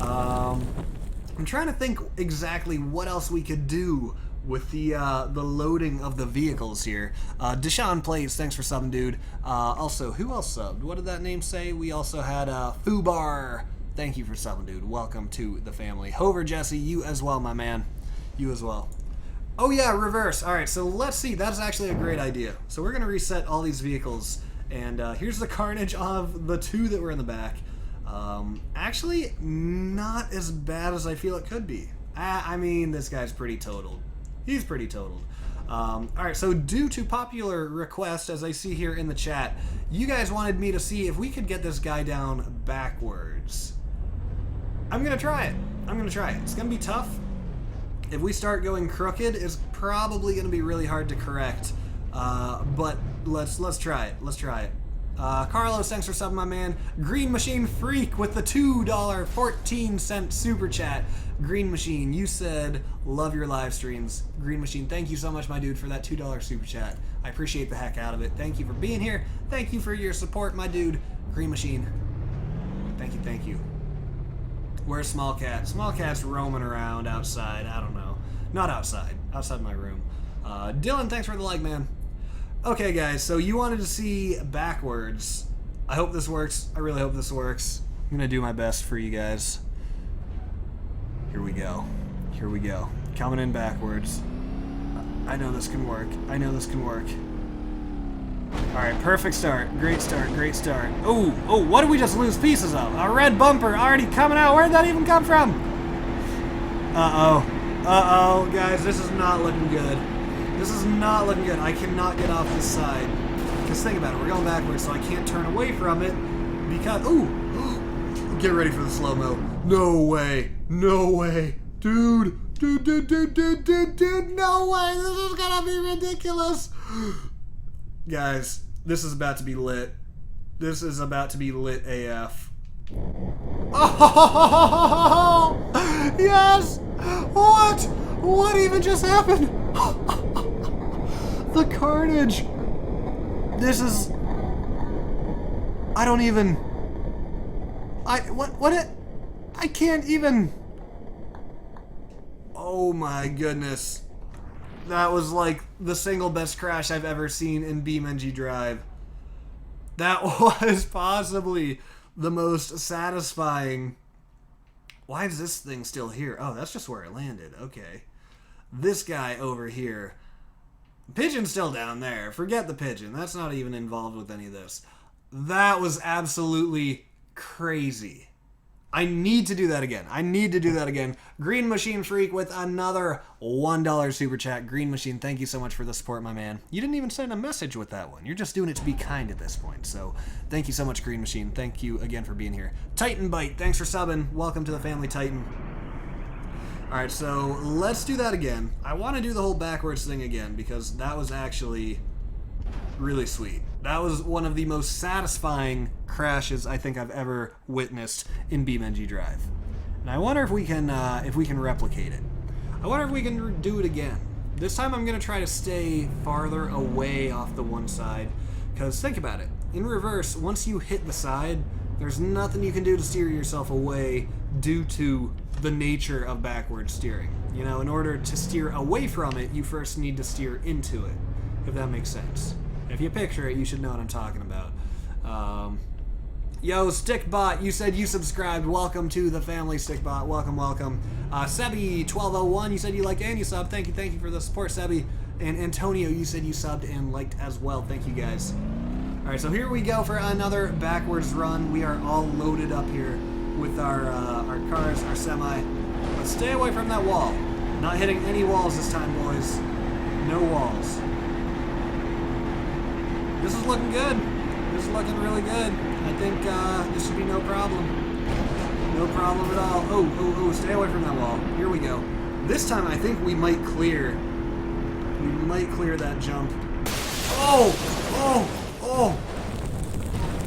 I'm trying to think exactly what else we could do with the loading of the vehicles here. Deshaun Plays, thanks for subbing, dude. Also, who else subbed? What did that name say? We also had Fubar. Thank you for subbing, dude. Welcome to the family. Hover Jesse, you as well, my man. You as well. Oh yeah, reverse. All right, so let's see. That's actually a great idea. So we're gonna reset all these vehicles, and here's the carnage of the two that were in the back. Actually, not as bad as I feel it could be. I mean, this guy's pretty totaled. He's pretty totaled. Alright, so due to popular request, as I see here in the chat, you guys wanted me to see if we could get this guy down backwards. I'm gonna try it. I'm gonna try it. It's gonna be tough. If we start going crooked, it's probably gonna be really hard to correct. But let's try it. Let's try it. Carlos, thanks for subbing, my man. Green Machine Freak with the $2.14 super chat. Green Machine, you said love your live streams. Green Machine, thank you so much, my dude, for that $2 super chat. I appreciate the heck out of it. Thank you for being here. Thank you for your support, my dude. Green Machine, thank you, thank you. Where's Small Cat? Small Cat's roaming around outside. I don't know. Not outside. Outside my room. Dylan, thanks for the like, man. Okay, guys, so you wanted to see backwards. I hope this works. I really hope this works. I'm gonna do my best for you guys. Here we go. Here we go. Coming in backwards. I know this can work. I know this can work. Alright, perfect start. Great start. Great start. Oh, what did we just lose pieces of? A red bumper already coming out. Where'd that even come from? Uh-oh. Uh-oh, guys, this is not looking good. This is not looking good. I cannot get off this side. Because think about it, we're going backwards, so I can't turn away from it because... Ooh! Get ready for the slow-mo. No way. No way. Dude, no way. This is gonna be ridiculous. Guys, this is about to be lit. This is about to be lit AF. Oh! Yes! What? What even just happened? The carnage! This is... I don't even... I can't even... Oh my goodness. That was like the single best crash I've ever seen in BeamNG Drive. That was possibly the most satisfying... Why is this thing still here? Oh, that's just where it landed. Okay. This guy over here... Pigeon's still down there. Forget the pigeon. That's not even involved with any of this. That was absolutely crazy. I need to do that again. I need to do that again. Green Machine Freak with another $1 super chat. Green Machine, thank you so much for the support, my man. You didn't even send a message with that one. You're just doing it to be kind at this point. So thank you so much, Green Machine. Thank you again for being here. Titan Bite, thanks for subbing. Welcome to the family, Titan. Alright, so let's do that again. I want to do the whole backwards thing again because that was actually really sweet. That was one of the most satisfying crashes I think I've ever witnessed in BeamNG Drive. And I wonder if we can replicate it. I wonder if we can do it again. This time I'm going to try to stay farther away off the one side. Because think about it. In reverse, once you hit the side, there's nothing you can do to steer yourself away due to the nature of backward steering. You know, in order to steer away from it, you first need to steer into it, if that makes sense. If you picture it, you should know what I'm talking about. Yo, Stickbot, you said you subscribed. Welcome to the family, Stickbot. Welcome, welcome. Sebi1201, you said you liked and you subbed. Thank you for the support, Sebi. And Antonio, you said you subbed and liked as well. Thank you, guys. All right, so here we go for another backwards run. We are all loaded up here with our cars, our semi. But stay away from that wall. Not hitting any walls this time, boys. No walls. This is looking good. This is looking really good. I think this should be no problem. No problem at all. Oh, stay away from that wall. Here we go. This time I think we might clear. We might clear that jump. Oh!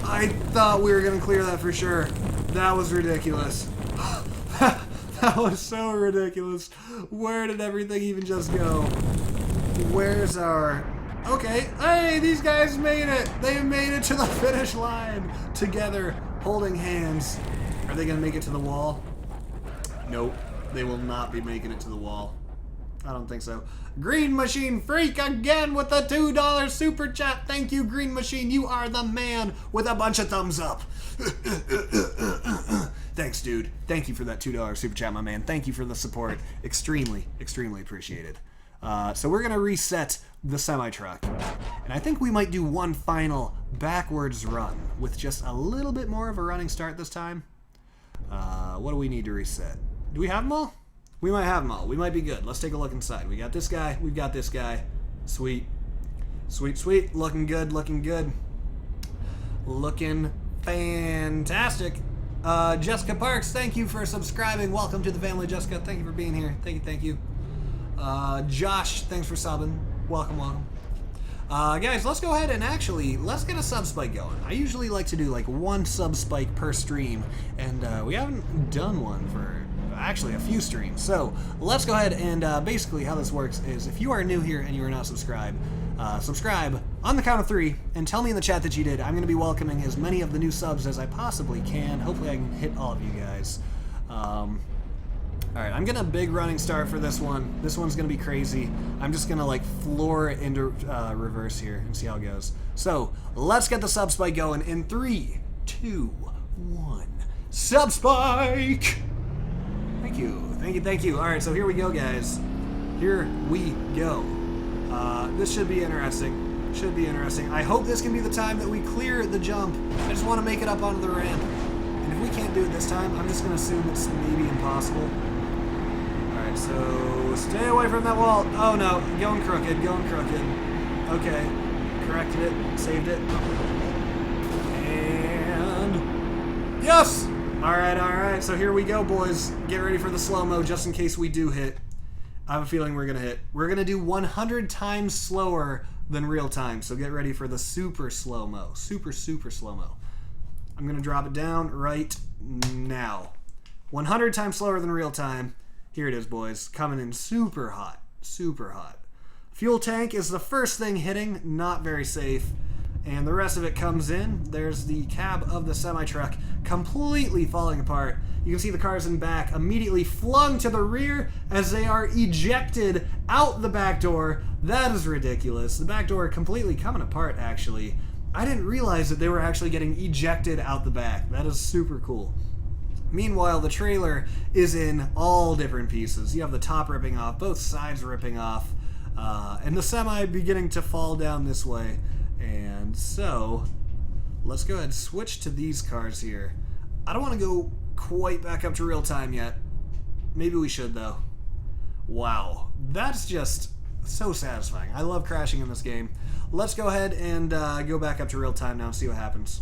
I thought we were going to clear that for sure. That was ridiculous. That was so ridiculous. Where did everything even just go? Where's our... Okay. Hey, these guys made it. They made it to the finish line together, holding hands. Are they going to make it to the wall? Nope. They will not be making it to the wall. I don't think so. Green Machine Freak again with the $2 super chat. Thank you, Green Machine. You are the man with a bunch of thumbs up. Thanks, dude. Thank you for that $2 super chat, my man. Thank you for the support. Extremely, extremely appreciated. So we're going to reset the semi-truck. And I think we might do one final backwards run with just a little bit more of a running start this time. What do we need to reset? Do we have them all? We might have them all. We might be good. Let's take a look inside. We got this guy. We've got this guy. Sweet. Sweet, sweet. Looking good. Looking good. Looking fantastic. Jessica Parks, thank you for subscribing. Welcome to the family, Jessica. Thank you for being here. Thank you, thank you. Josh, thanks for subbing. Welcome, welcome. Guys, let's go ahead and actually, let's get a sub spike going. I usually like to do like one sub spike per stream, and we haven't done one for actually a few streams. So let's go ahead and basically how this works is if you are new here and you are not subscribed, subscribe on the count of 3 and tell me in the chat that you did. I'm going to be welcoming as many of the new subs as I possibly can. Hopefully I can hit all of you guys. Alright, I'm getting a big running start for this one. This one's going to be crazy. I'm just going to like floor it into reverse here and see how it goes. So let's get the sub spike going in 3, 2, 1. Sub spike! Thank you, thank you, thank you. Alright, so here we go, guys. Here we go. This should be interesting. Should be interesting. I hope this can be the time that we clear the jump. I just want to make it up onto the ramp. And if we can't do it this time, I'm just going to assume it's maybe impossible. Alright, so stay away from that wall. Oh no, going crooked, going crooked. Okay, corrected it, saved it. And... yes! Alright, so here we go, boys. Get ready for the slow-mo just in case we do hit. I have a feeling we're going to hit. We're going to do 100 times slower than real time, so get ready for the super slow-mo. Super, super slow-mo. I'm going to drop it down right now. 100 times slower than real time. Here it is, boys. Coming in super hot. Super hot. Fuel tank is the first thing hitting. Not very safe. And the rest of it comes in. There's the cab of the semi-truck completely falling apart. You can see the cars in back immediately flung to the rear as they are ejected out the back door. That is ridiculous. The back door completely coming apart, actually. I didn't realize that they were actually getting ejected out the back. That is super cool. Meanwhile, the trailer is in all different pieces. You have the top ripping off, both sides ripping off, and the semi beginning to fall down this way. And so, let's go ahead and switch to these cars here. I don't want to go quite back up to real time yet. Maybe we should, though. Wow, that's just so satisfying. I love crashing in this game. Let's go ahead and go back up to real time now and see what happens.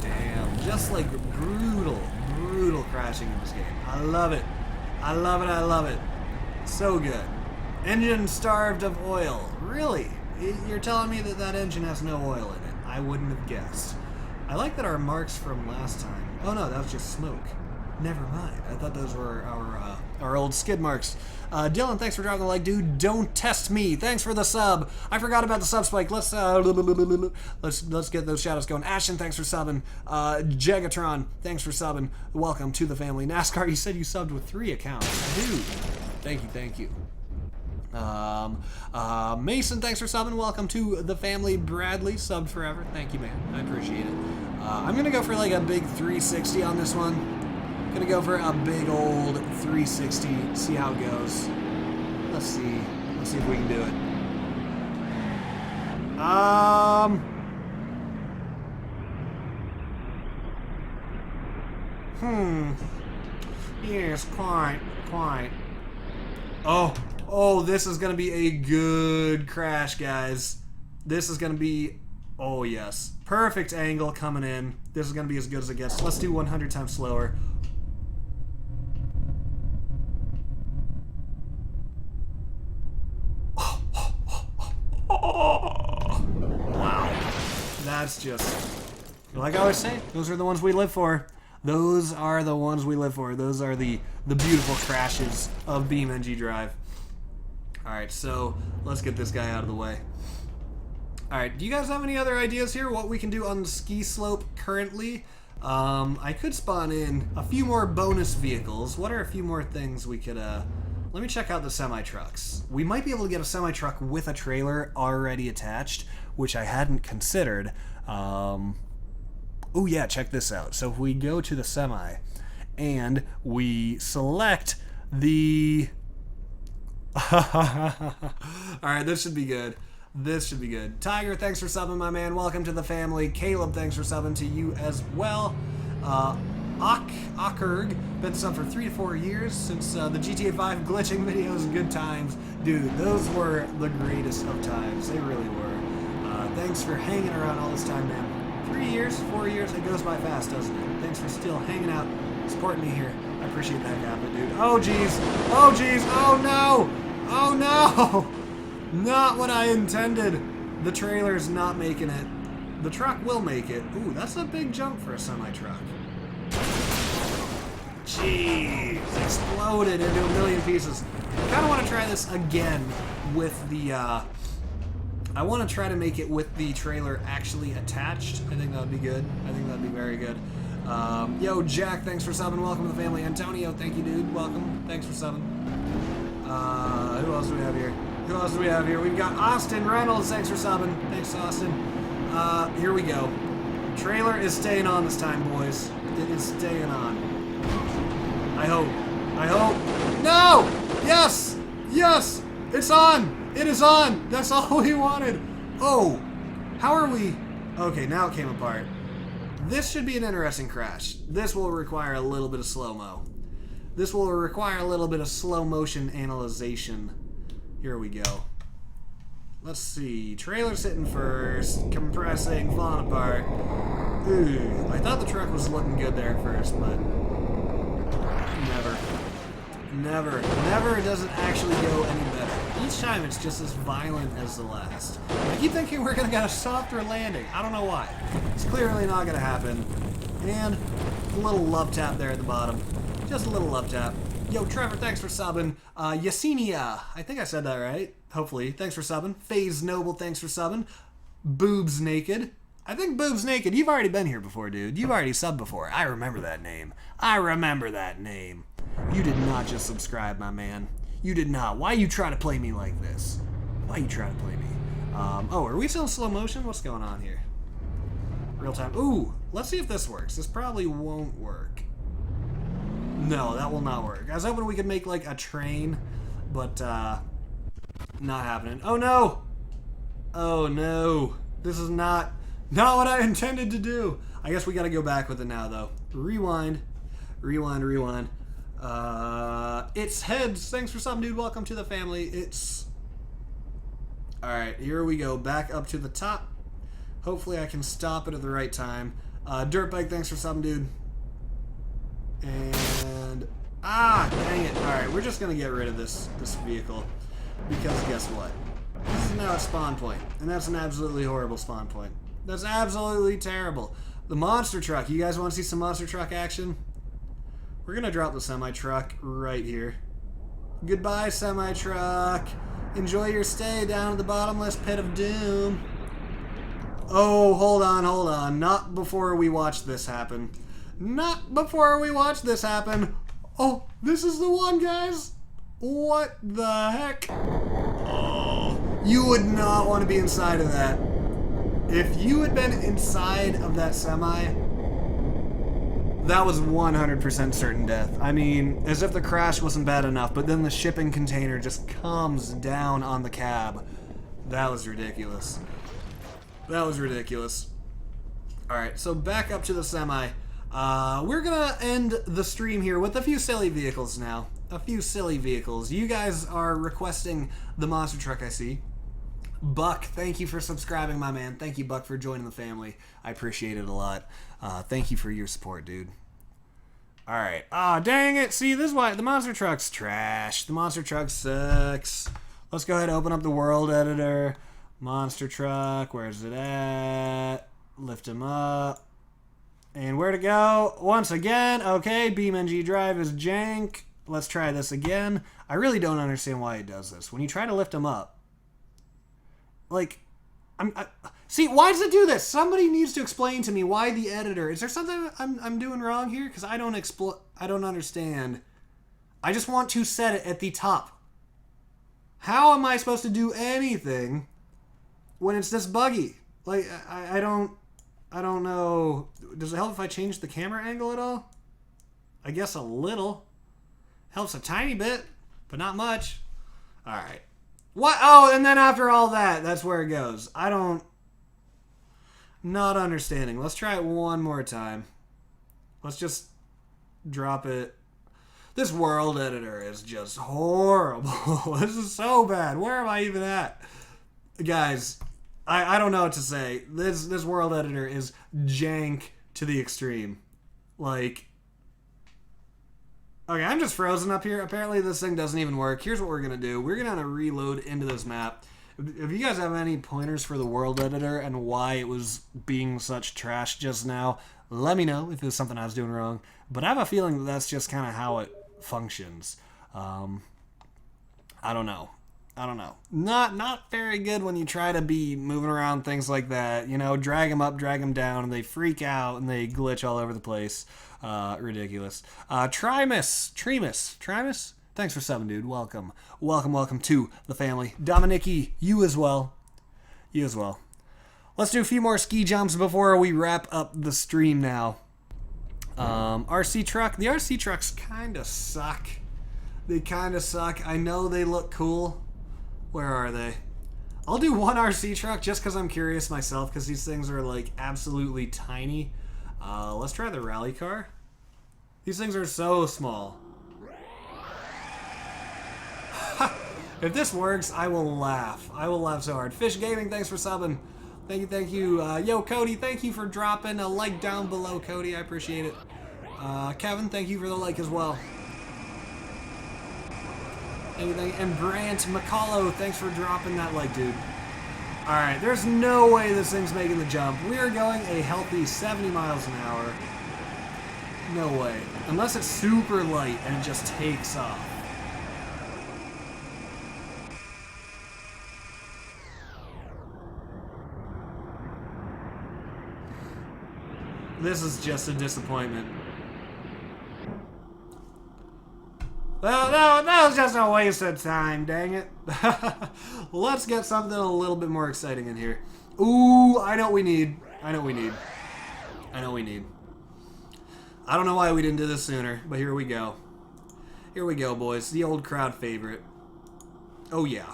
Damn, just like brutal, brutal crashing in this game. I love it. I love it, I love it. So good. Engine starved of oil. Really? You're telling me that that engine has no oil in it? I wouldn't have guessed. I like that our marks from last time... oh no, that was just smoke. Never mind. I thought those were our old skid marks. Dylan, thanks for dropping the like, dude. Don't test me. Thanks for the sub. I forgot about the sub spike. Let's get those shoutouts going. Ashton, thanks for subbing. Jagatron, thanks for subbing. Welcome to the family. NASCAR, you said you subbed with 3 accounts. Dude, thank you, thank you. Mason, thanks for subbing. Welcome to the family. Bradley, subbed forever. Thank you, man. I appreciate it. I'm gonna go for like a big 360 on this one. Gonna go for a big old 360. See how it goes. Let's see. Let's see if we can do it. Yes, quite. Oh, this is going to be a good crash, guys. This is going to be... oh, yes. Perfect angle coming in. This is going to be as good as it gets. Let's do 100 times slower. Wow. That's just Like I always say, those are the ones we live for. Those are the ones we live for. Those are the beautiful crashes of BeamNG Drive. Alright, so let's get this guy out of the way. Alright, do you guys have any other ideas here? What we can do on the ski slope currently? I could spawn in a few more bonus vehicles. What are a few more things we could, let me check out the semi-trucks. We might be able to get a semi-truck with a trailer already attached, which I hadn't considered. Oh yeah, check this out. So if we go to the semi and we select the... Alright, this should be good. This should be good. Tiger, thanks for subbing, my man. Welcome to the family. Caleb, thanks for subbing to you as well. Okurg, been subbed for 3 to 4 years since the GTA 5 glitching videos. Good times. Dude, those were the greatest of times. They really were. Thanks for hanging around all this time, man. 3 years, 4 years, it goes by fast, doesn't it? Thanks for still hanging out, supporting me here. I appreciate that happening, dude. Oh, jeez. Oh, jeez. Oh, no. Oh, no. Not what I intended. The trailer's not making it. The truck will make it. Ooh, that's a big jump for a semi-truck. Jeez. Exploded into a million pieces. I kind of want to try this again with the, I want to try to make it with the trailer actually attached. I think that would be good. I think that would be very good. Yo, Jack, thanks for subbing. Welcome to the family. Antonio, thank you, dude. Welcome. Thanks for subbing. Who else do we have here? Who else do we have here? We've got Austin Reynolds. Thanks for subbing. Thanks, Austin. Here we go. Trailer is staying on this time, boys. It is staying on. I hope. I hope. No! Yes! Yes! It's on! It is on! That's all we wanted. Oh! How are we? Okay, now it came apart. This should be an interesting crash. This will require a little bit of slow-mo. This will require a little bit of slow motion analyzation. Here we go. Let's see. Trailer sitting first. Compressing. Falling apart. Ooh. I thought the truck was looking good there at first, but... Never does it actually go any better. Each time it's just as violent as the last. I keep thinking we're going to get a softer landing. I don't know why. It's clearly not going to happen. And a little love tap there at the bottom. Just a little love tap. Yo, Trevor, thanks for subbing. Yesenia, I think I said that right. Hopefully. Thanks for subbing. FaZe Noble, thanks for subbing. Boobs Naked. I think Boobs Naked, you've already been here before, dude. You've already subbed before. I remember that name. I remember that name. You did not just subscribe, my man. You did not. Why you try to play me like this? Why you try to play me? Oh, are we still in slow motion? What's going on here? Real time. Ooh, let's see if this works. This probably won't work. No, that will not work. I was hoping we could make like a train, but not happening. Oh no! Oh no! This is not what I intended to do. I guess we got to go back with it now, though. Rewind, rewind, rewind. It's Heads. Thanks for something, dude. Welcome to the family. It's all right. Here we go. Back up to the top. Hopefully, I can stop it at the right time. Dirtbike. Thanks for something, dude. And dang it. All right, we're just gonna get rid of this vehicle because guess what? This is now a spawn point, and that's an absolutely horrible spawn point. That's absolutely terrible. The monster truck. You guys want to see some monster truck action? We're gonna drop the semi truck right here. Goodbye, semi truck. Enjoy your stay down at the bottomless pit of doom. Oh, hold on. Not before we watch this happen. Not before we watch this happen. Oh, this is the one, guys. What the heck? Oh, you would not want to be inside of that. If you had been inside of that semi, that was 100% certain death. I mean, as if the crash wasn't bad enough, but then the shipping container just comes down on the cab. That was ridiculous. That was ridiculous. Alright, so back up to the semi. We're gonna end the stream here with a few silly vehicles now. A few silly vehicles. You guys are requesting the monster truck, I see. Buck, thank you for subscribing, my man. Thank you, Buck, for joining the family. I appreciate it a lot. Thank you for your support, dude. Alright. Ah, dang it. See, this is why the monster truck's trash. The monster truck sucks. Let's go ahead and open up the world editor. Monster truck, where's it at? Lift him up. And where to go? Once again, okay, BeamNG Drive is jank. Let's try this again. I really don't understand why it does this. When you try to lift them up, like, see, why does it do this? Somebody needs to explain to me why the editor. Is there something I'm doing wrong here? Because I don't understand. I just want to set it at the top. How am I supposed to do anything when it's this buggy? Like, I don't know. Does it help if I change the camera angle at all? I guess a little. Helps a tiny bit, but not much. All right. What? Oh, and then after all that, that's where it goes. Not understanding. Let's try it one more time. Let's just drop it. This world editor is just horrible. This is so bad. Where am I even at? Guys, I don't know what to say. This world editor is jank to the extreme. Like, okay, I'm just frozen up here. Apparently this thing doesn't even work. Here's what we're going to do. We're going to have to reload into this map. If you guys have any pointers for the world editor and why it was being such trash just now, let me know if it was something I was doing wrong. But I have a feeling that that's just kind of how it functions. I don't know. Not very good when you try to be moving around things like that. You know, drag them up, drag them down, and they freak out and they glitch all over the place. Ridiculous. Tremus. Thanks for subbing, dude. Welcome to the family. Dominiki, you as well. Let's do a few more ski jumps before we wrap up the stream now. RC truck. The RC trucks kind of suck. I know they look cool. Where are they? I'll do one RC truck just because I'm curious myself, because these things are like absolutely tiny. Let's try the rally car. These things are so small. If this works, I will laugh. I will laugh so hard. Fish Gaming, thanks for subbing. Thank you. Yo, Cody, thank you for dropping a like down below, Cody. I appreciate it. Kevin, thank you for the like as well. And Brant McCullough, thanks for dropping that like, dude. Alright, there's no way this thing's making the jump. We are going a healthy 70 miles an hour. No way. Unless it's super light and it just takes off. This is just a disappointment. Well, no, that was just a waste of time, dang it. Let's get something a little bit more exciting in here. Ooh, I know what we need. I don't know why we didn't do this sooner, but here we go. Here we go, boys. The old crowd favorite. Oh, yeah.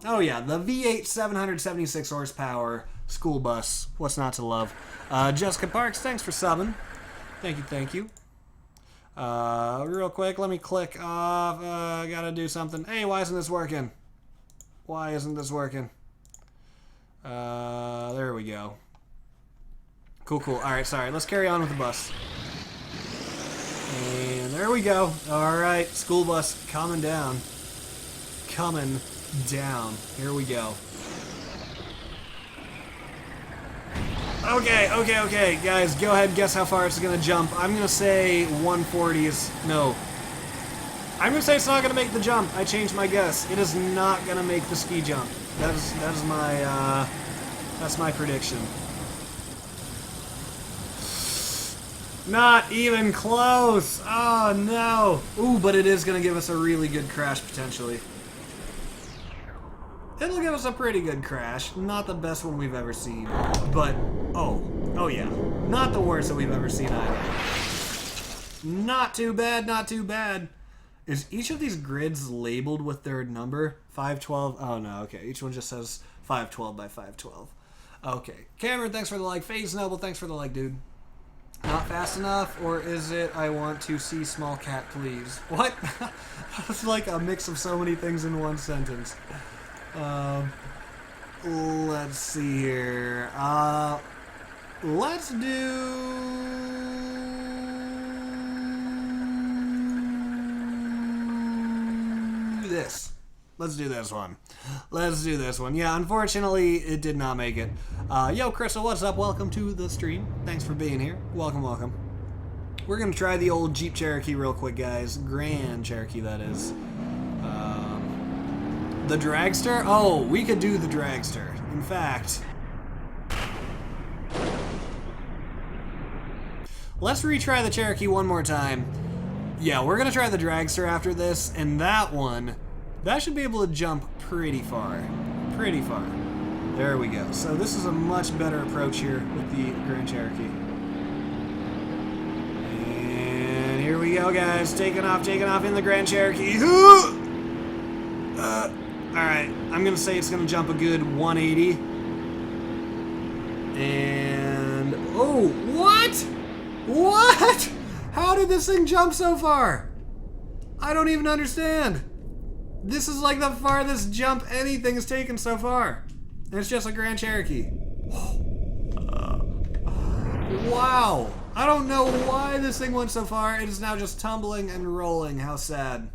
The V8 776 horsepower school bus. What's not to love? Jessica Parks, thanks for subbing. Thank you. Real quick, let me click off. Gotta do something. Hey, why isn't this working? There we go. Cool. Alright, sorry. Let's carry on with the bus. And there we go. Alright, school bus coming down. Here we go. Okay. Guys, go ahead and guess how far it's going to jump. I'm going to say 140 is... No. I'm going to say it's not going to make the jump. I changed my guess. It is not going to make the ski jump. That's my prediction. Not even close. Oh, no. Ooh, but it is going to give us a really good crash, potentially. It'll give us a pretty good crash. Not the best one we've ever seen. But, oh yeah. Not the worst that we've ever seen either. Not too bad. Is each of these grids labeled with their number? 512? Oh, no, okay. Each one just says 512 by 512. Okay. Cameron, thanks for the like. FaZe Noble, thanks for the like, dude. Not fast enough, or is it I want to see small cat, please? What? That's like a mix of so many things in one sentence. Let's see here. Let's do this. Let's do this one. Let's do this one. Yeah, unfortunately, it did not make it. Yo, Crystal, what's up? Welcome to the stream. Thanks for being here. Welcome, welcome. We're going to try the old Jeep Cherokee real quick, guys. Grand Cherokee, that is. The dragster? Oh, we could do the dragster. In fact, let's retry the Cherokee one more time. Yeah, we're going to try the dragster after this, and that one, that should be able to jump pretty far. Pretty far. There we go. So this is a much better approach here with the Grand Cherokee. And here we go, guys. Taking off in the Grand Cherokee. Alright, I'm going to say it's going to jump a good 180. And... oh, what? What? How did this thing jump so far? I don't even understand. This is like the farthest jump anything has taken so far. And it's just a Grand Cherokee. Wow. I don't know why this thing went so far. It is now just tumbling and rolling. How sad.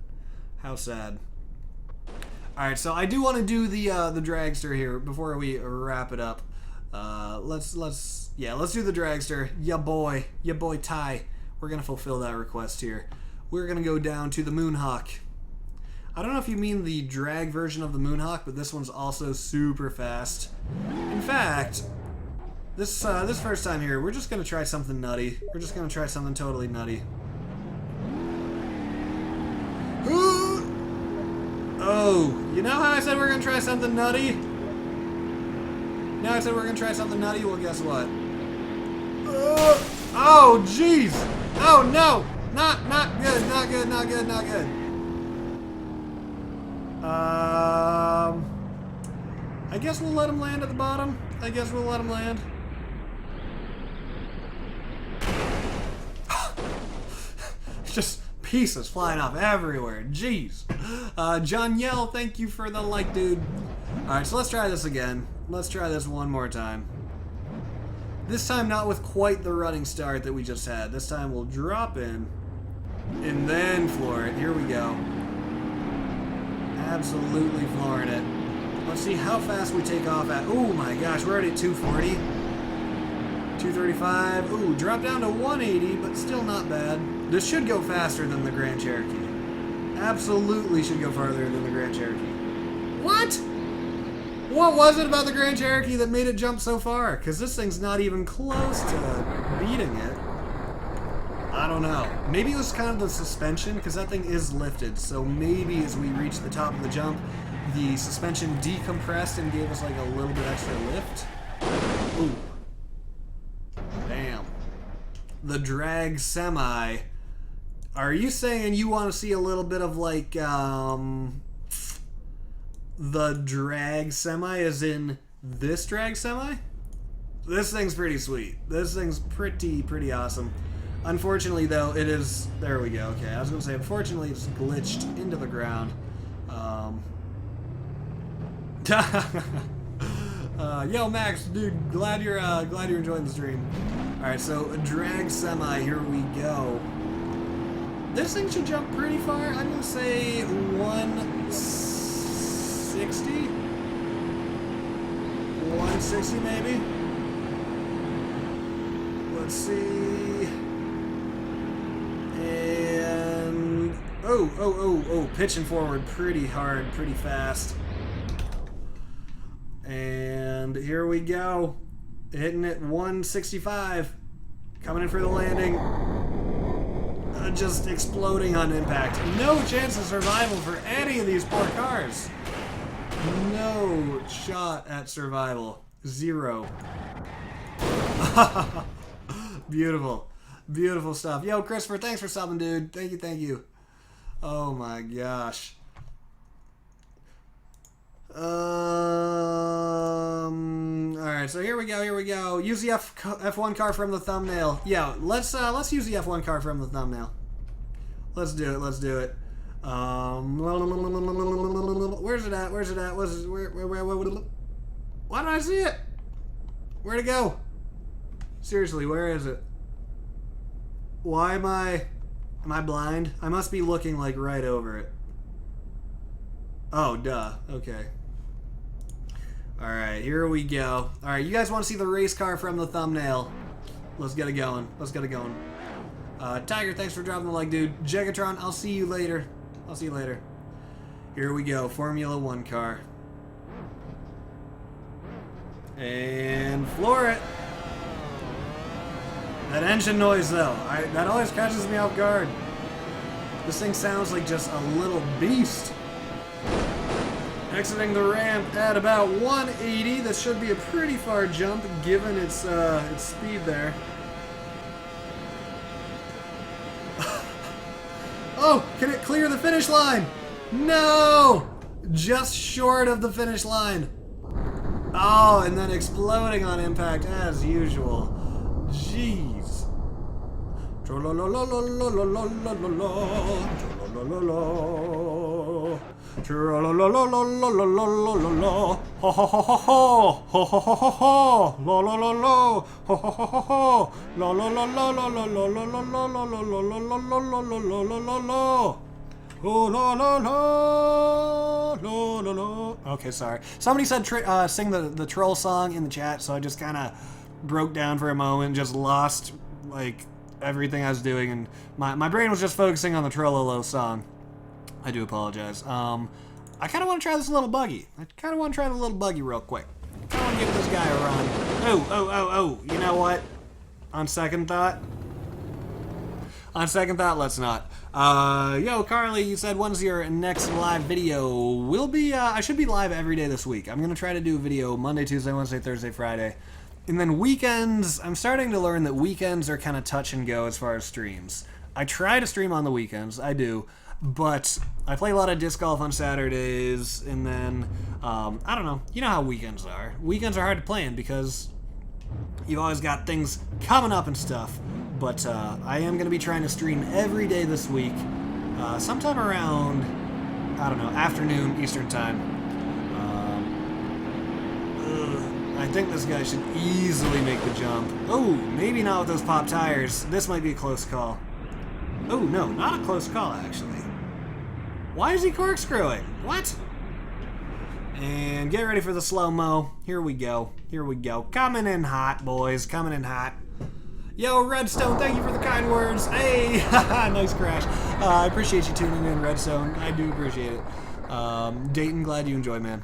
How sad. Alright, so I do want to do the dragster here before we wrap it up. Let's do the dragster. Ya boy Ty. We're gonna fulfill that request here. We're gonna go down to the Moonhawk. I don't know if you mean the drag version of the Moonhawk, but this one's also super fast. In fact, this first time here, we're just gonna try something nutty. We're just gonna try something totally nutty. Oh, you know how I said we're gonna try something nutty? Now I said we're gonna try something nutty. Well, guess what? Oh, jeez! Oh no! Not good! Not good! Not good! Not good! I guess we'll let him land at the bottom. I guess we'll let him land. Just pieces flying off everywhere. Jeez. John Yell, thank you for the like, dude. Alright, so let's try this again. Let's try this one more time. This time not with quite the running start that we just had. This time we'll drop in and then floor it. Here we go. Absolutely flooring it. Let's see how fast we take off at. Oh my gosh, we're already at 240. 235. Ooh, drop down to 180, but still not bad. This should go faster than the Grand Cherokee. Absolutely should go farther than the Grand Cherokee. What? What was it about the Grand Cherokee that made it jump so far? Because this thing's not even close to beating it. I don't know. Maybe it was kind of the suspension, because that thing is lifted. So maybe as we reached the top of the jump, the suspension decompressed and gave us like a little bit extra lift. Ooh. Damn. The drag semi. Are you saying you want to see a little bit of like, the drag semi as in this drag semi? This thing's pretty sweet. This thing's pretty awesome. Unfortunately, though, it is... there we go. Okay, I was going to say, unfortunately, it's glitched into the ground. Yo, Max, dude, glad you're enjoying the stream. All right, so a drag semi. Here we go. This thing should jump pretty far. I'm going to say 160. 160 maybe. Let's see. And oh, pitching forward pretty hard, pretty fast. And here we go. Hitting it 165. Coming in for the landing. Just exploding on impact. No chance of survival for any of these poor cars. No shot at survival. Zero. Beautiful. Beautiful stuff. Yo, Christopher, thanks for subbing, dude. Thank you, thank you. Oh my gosh. Alright, so here we go. Use the F1 car from the thumbnail. Yeah, let's use the F1 car from the thumbnail. Let's do it. Where's it at? Where? Why don't I see it? Where'd it go? Seriously, where is it? Why am I blind? I must be looking like right over it. Oh, duh. Okay. Alright, here we go. Alright, you guys want to see the race car from the thumbnail. Let's get it going. Let's get it going. Tiger, thanks for dropping the like, dude. Jegatron, I'll see you later. I'll see you later. Here we go. Formula 1 car. And floor it. That engine noise, though. That always catches me off guard. This thing sounds like just a little beast. Exiting the ramp at about 180. This should be a pretty far jump given its speed there. Oh, can it clear the finish line? No! Just short of the finish line. Oh, and then exploding on impact as usual. Jeez. Okay, sorry. Somebody said sing the troll song in the chat, so I just kind of broke down for a moment, just lost like everything I was doing, and my brain was just focusing on the Trollolo song. I do apologize. I kind of want to try this little buggy. I kind of want to try the little buggy real quick. I kind of want to give this guy a run. Oh, you know what? On second thought, let's not. Yo, Carly, you said when's your next live video? Will be, I should be live every day this week. I'm going to try to do a video Monday, Tuesday, Wednesday, Thursday, Friday. And then weekends, I'm starting to learn that weekends are kind of touch and go as far as streams. I try to stream on the weekends, I do, but I play a lot of disc golf on Saturdays, and then, I don't know, you know how weekends are. Weekends are hard to plan because you've always got things coming up and stuff, but I am going to be trying to stream every day this week, sometime around, I don't know, afternoon Eastern time. I think this guy should easily make the jump. Oh, maybe not with those pop tires. This might be a close call. Oh, no, not a close call, actually. Why is he corkscrewing? What? And get ready for the slow-mo. Here we go. Here we go. Coming in hot, boys. Coming in hot. Yo, Redstone, thank you for the kind words. Hey, nice crash. I appreciate you tuning in, Redstone. I do appreciate it. Dayton, glad you enjoy, man.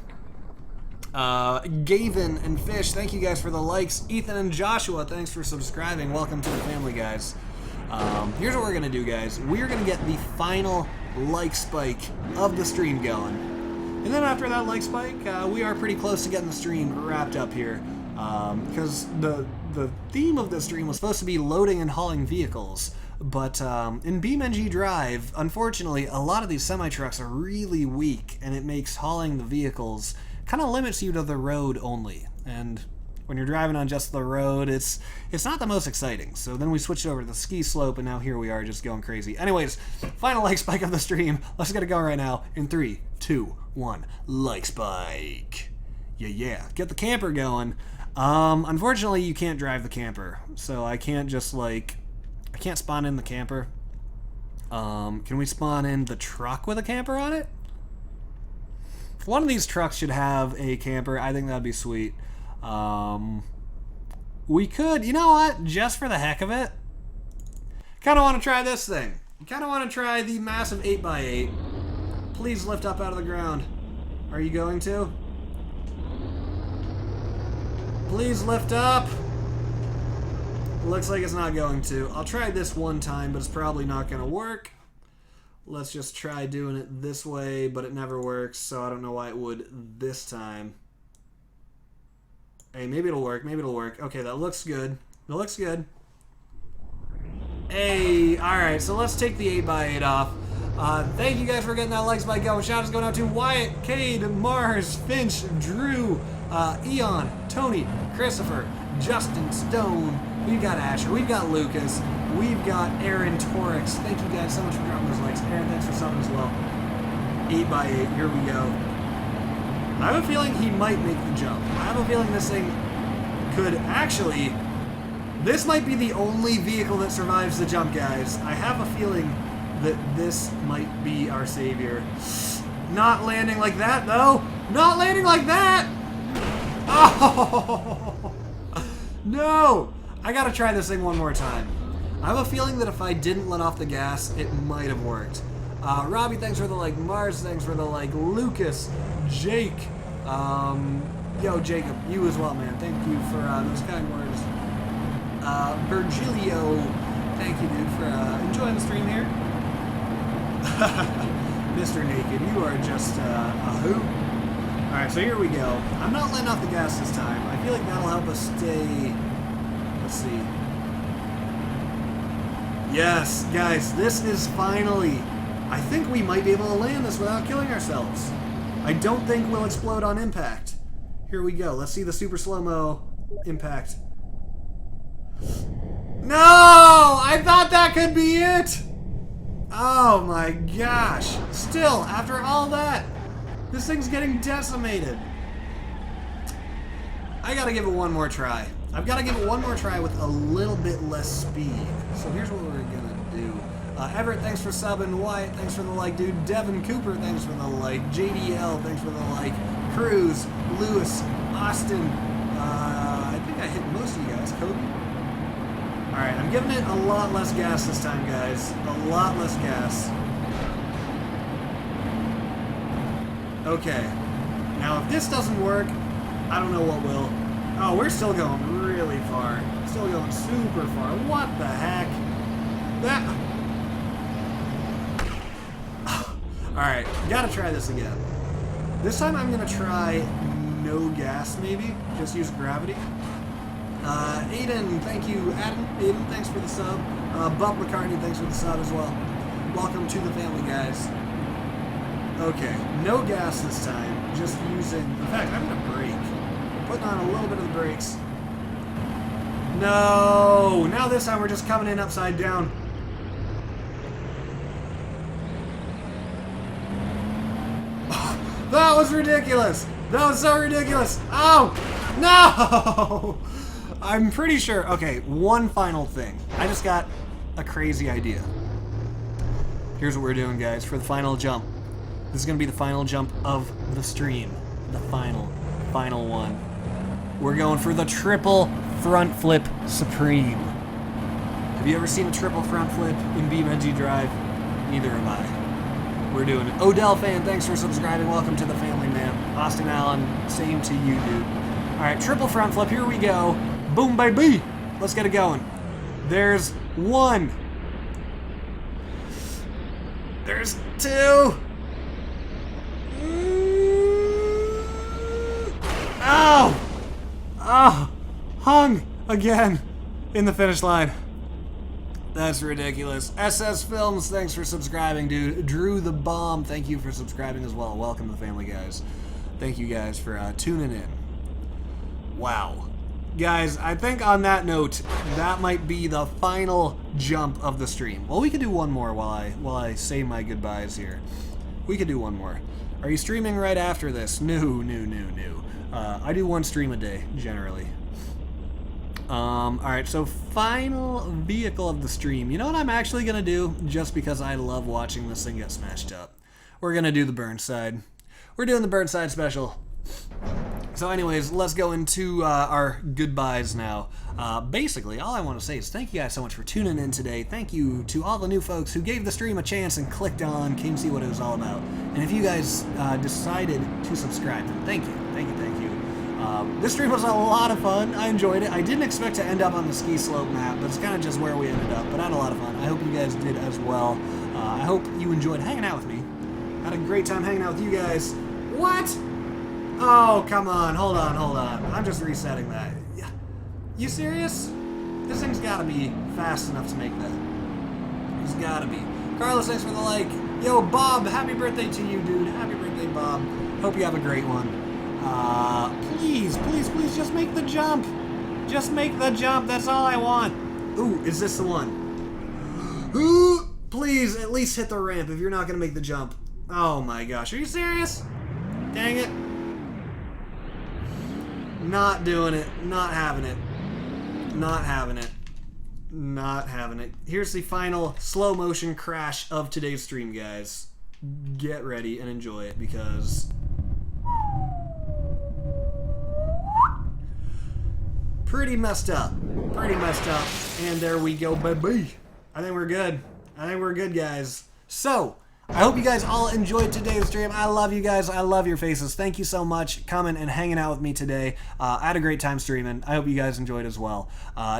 Gavin and Fish, thank you guys for the likes. Ethan and Joshua, thanks for subscribing. Welcome to the family, guys. Here's what we're gonna do, guys. We're gonna get the final like spike of the stream going. And then after that like spike, we are pretty close to getting the stream wrapped up here. Because the theme of the stream was supposed to be loading and hauling vehicles. But in BeamNG Drive, unfortunately, a lot of these semi-trucks are really weak, and it makes hauling the vehicles kind of limits you to the road only, and when you're driving on just the road, it's not the most exciting. So then we switched over to the ski slope, and now here we are just going crazy. Anyways, final like spike of the stream. Let's get it going right now in 3, 2, 1. Like spike. Yeah. Get the camper going. Unfortunately, you can't drive the camper, so I can't just like I can't spawn in the camper. Can we spawn in the truck with a camper on it? One of these trucks should have a camper. I think that'd be sweet. We could, you know what? Just for the heck of it, kind of want to try this thing. Kind of want to try the massive 8x8. Please lift up out of the ground. Are you going to? Please lift up. Looks like it's not going to. I'll try this one time, but it's probably not going to work. Let's just try doing it this way, but it never works, so I don't know why it would this time. Hey, maybe it'll work. Maybe it'll work. Okay, that looks good. That looks good. Hey, alright, so let's take the 8x8 off. Thank you guys for getting that like spike going. Shout outs going out to Wyatt, Cade, Mars, Finch, Drew, Eon, Tony, Christopher, Justin Stone. We've got Asher. We've got Lucas. We've got Aaron Torix. Thank you guys so much for dropping those likes. Aaron, thanks for subbing as well. 8x8. Here we go. I have a feeling he might make the jump. I have a feeling this thing could actually... This might be the only vehicle that survives the jump, guys. I have a feeling that this might be our savior. Not landing like that, though. Not landing like that. Oh, no. I gotta try this thing one more time. I have a feeling that if I didn't let off the gas, it might have worked. Robbie, thanks for the like. Mars, thanks for the like. Lucas, Jake, yo, Jacob, you as well, man. Thank you for those kind words. Virgilio, thank you, dude, for enjoying the stream here. Mr. Naked, you are just a hoot. Alright, so here we go. I'm not letting off the gas this time. I feel like that'll help us stay... Let's see. Yes, guys, this is finally... I think we might be able to land this without killing ourselves. I don't think we'll explode on impact. Here we go. Let's see the super slow-mo impact. No! I thought that could be it! Oh my gosh. Still, after all that, this thing's getting decimated. I gotta give it one more try. I've gotta give it one more try with a little bit less speed. So here's what we're gonna do. Everett, thanks for subbing. Wyatt, thanks for the like, dude. Devin Cooper, thanks for the like. JDL, thanks for the like. Cruz, Lewis, Austin. I think I hit most of you guys. Kobe. Alright, I'm giving it a lot less gas this time, guys. A lot less gas. Okay. Now, if this doesn't work, I don't know what will. Oh, we're still going really far. Still going super far. What the heck? That... Alright, gotta try this again. This time I'm gonna try no gas, maybe. Just use gravity. Aiden, thank you. Adam, Aiden, thanks for the sub. Bob McCartney, thanks for the sub as well. Welcome to the family, guys. Okay, no gas this time. Just using... In fact, I'm gonna brake. Putting on a little bit of the brakes. No! Now this time we're just coming in upside down. That was ridiculous! That was so ridiculous! Oh! No! I'm pretty sure... Okay, one final thing. I just got a crazy idea. Here's what we're doing, guys, for the final jump. This is going to be the final jump of the stream. The final one. We're going for the triple front flip supreme. Have you ever seen a triple front flip in BeamNG Drive? Neither have I. We're doing it. Odell fan, thanks for subscribing. Welcome to the family, man. Austin Allen, same to you, dude. Alright, triple front flip. Here we go. Boom, baby. Let's get it going. There's one. There's two. Ow! Oh! Hung again in the finish line. That's ridiculous. SS Films, thanks for subscribing, dude. Drew the Bomb, thank you for subscribing as well. Welcome to the family, guys. Thank you guys for tuning in. Wow. Guys, I think on that note, that might be the final jump of the stream. Well, we could do one more while I say my goodbyes here. We could do one more. Are you streaming right after this? No. I do one stream a day, generally. Alright, so final vehicle of the stream. You know what I'm actually going to do? Just because I love watching this thing get smashed up. We're going to do the Burnside. We're doing the Burnside special. So anyways, let's go into our goodbyes now. Basically, all I want to say is thank you guys so much for tuning in today. Thank you to all the new folks who gave the stream a chance and clicked on, came to see what it was all about. And if you guys decided to subscribe, then thank you. This stream was a lot of fun. I enjoyed it. I didn't expect to end up on the ski slope map, but it's kind of just where we ended up. But I had a lot of fun. I hope you guys did as well. I hope you enjoyed hanging out with me. I had a great time hanging out with you guys. What? Oh, come on. Hold on. I'm just resetting that. You serious? This thing's gotta be fast enough to make that. It's gotta be. Carlos, thanks for the like. Yo, Bob, happy birthday to you, dude. Happy birthday, Bob. Hope you have a great one. Please, just make the jump. Just make the jump. That's all I want. Ooh, is this the one? Ooh, please, at least hit the ramp if you're not gonna make the jump. Oh my gosh, are you serious? Dang it. Not doing it. Not having it. Here's the final slow motion crash of today's stream, guys. get ready and enjoy it because pretty messed up. And there we go, baby. I think we're good. Guys. So, I hope you guys all enjoyed today's stream. I love you guys. I love your faces. Thank you so much coming and hanging out with me today. I had a great time streaming. I hope you guys enjoyed as well.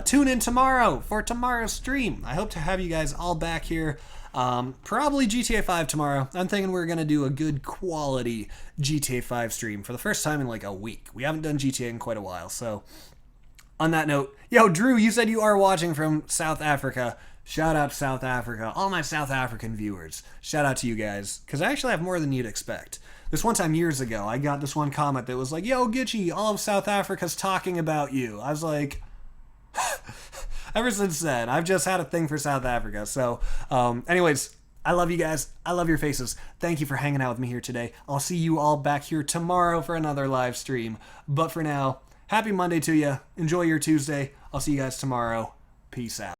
Tune in tomorrow for tomorrow's stream. I hope to have you guys all back here. Probably GTA 5 tomorrow. I'm thinking we're going to do a good quality GTA 5 stream for the first time in like a week. We haven't done GTA in quite a while. So, on that note, yo, Drew, you said you are watching from South Africa. Shout out to South Africa. All my South African viewers. Shout out to you guys. Because I actually have more than you'd expect. This one time years ago, I got this one comment that was like, yo, Gitchy, all of South Africa's talking about you. I was like, ever since then, I've just had a thing for South Africa. So, anyways, I love you guys. I love your faces. Thank you for hanging out with me here today. I'll see you all back here tomorrow for another live stream. But for now, happy Monday to you. Enjoy your Tuesday. I'll see you guys tomorrow. Peace out.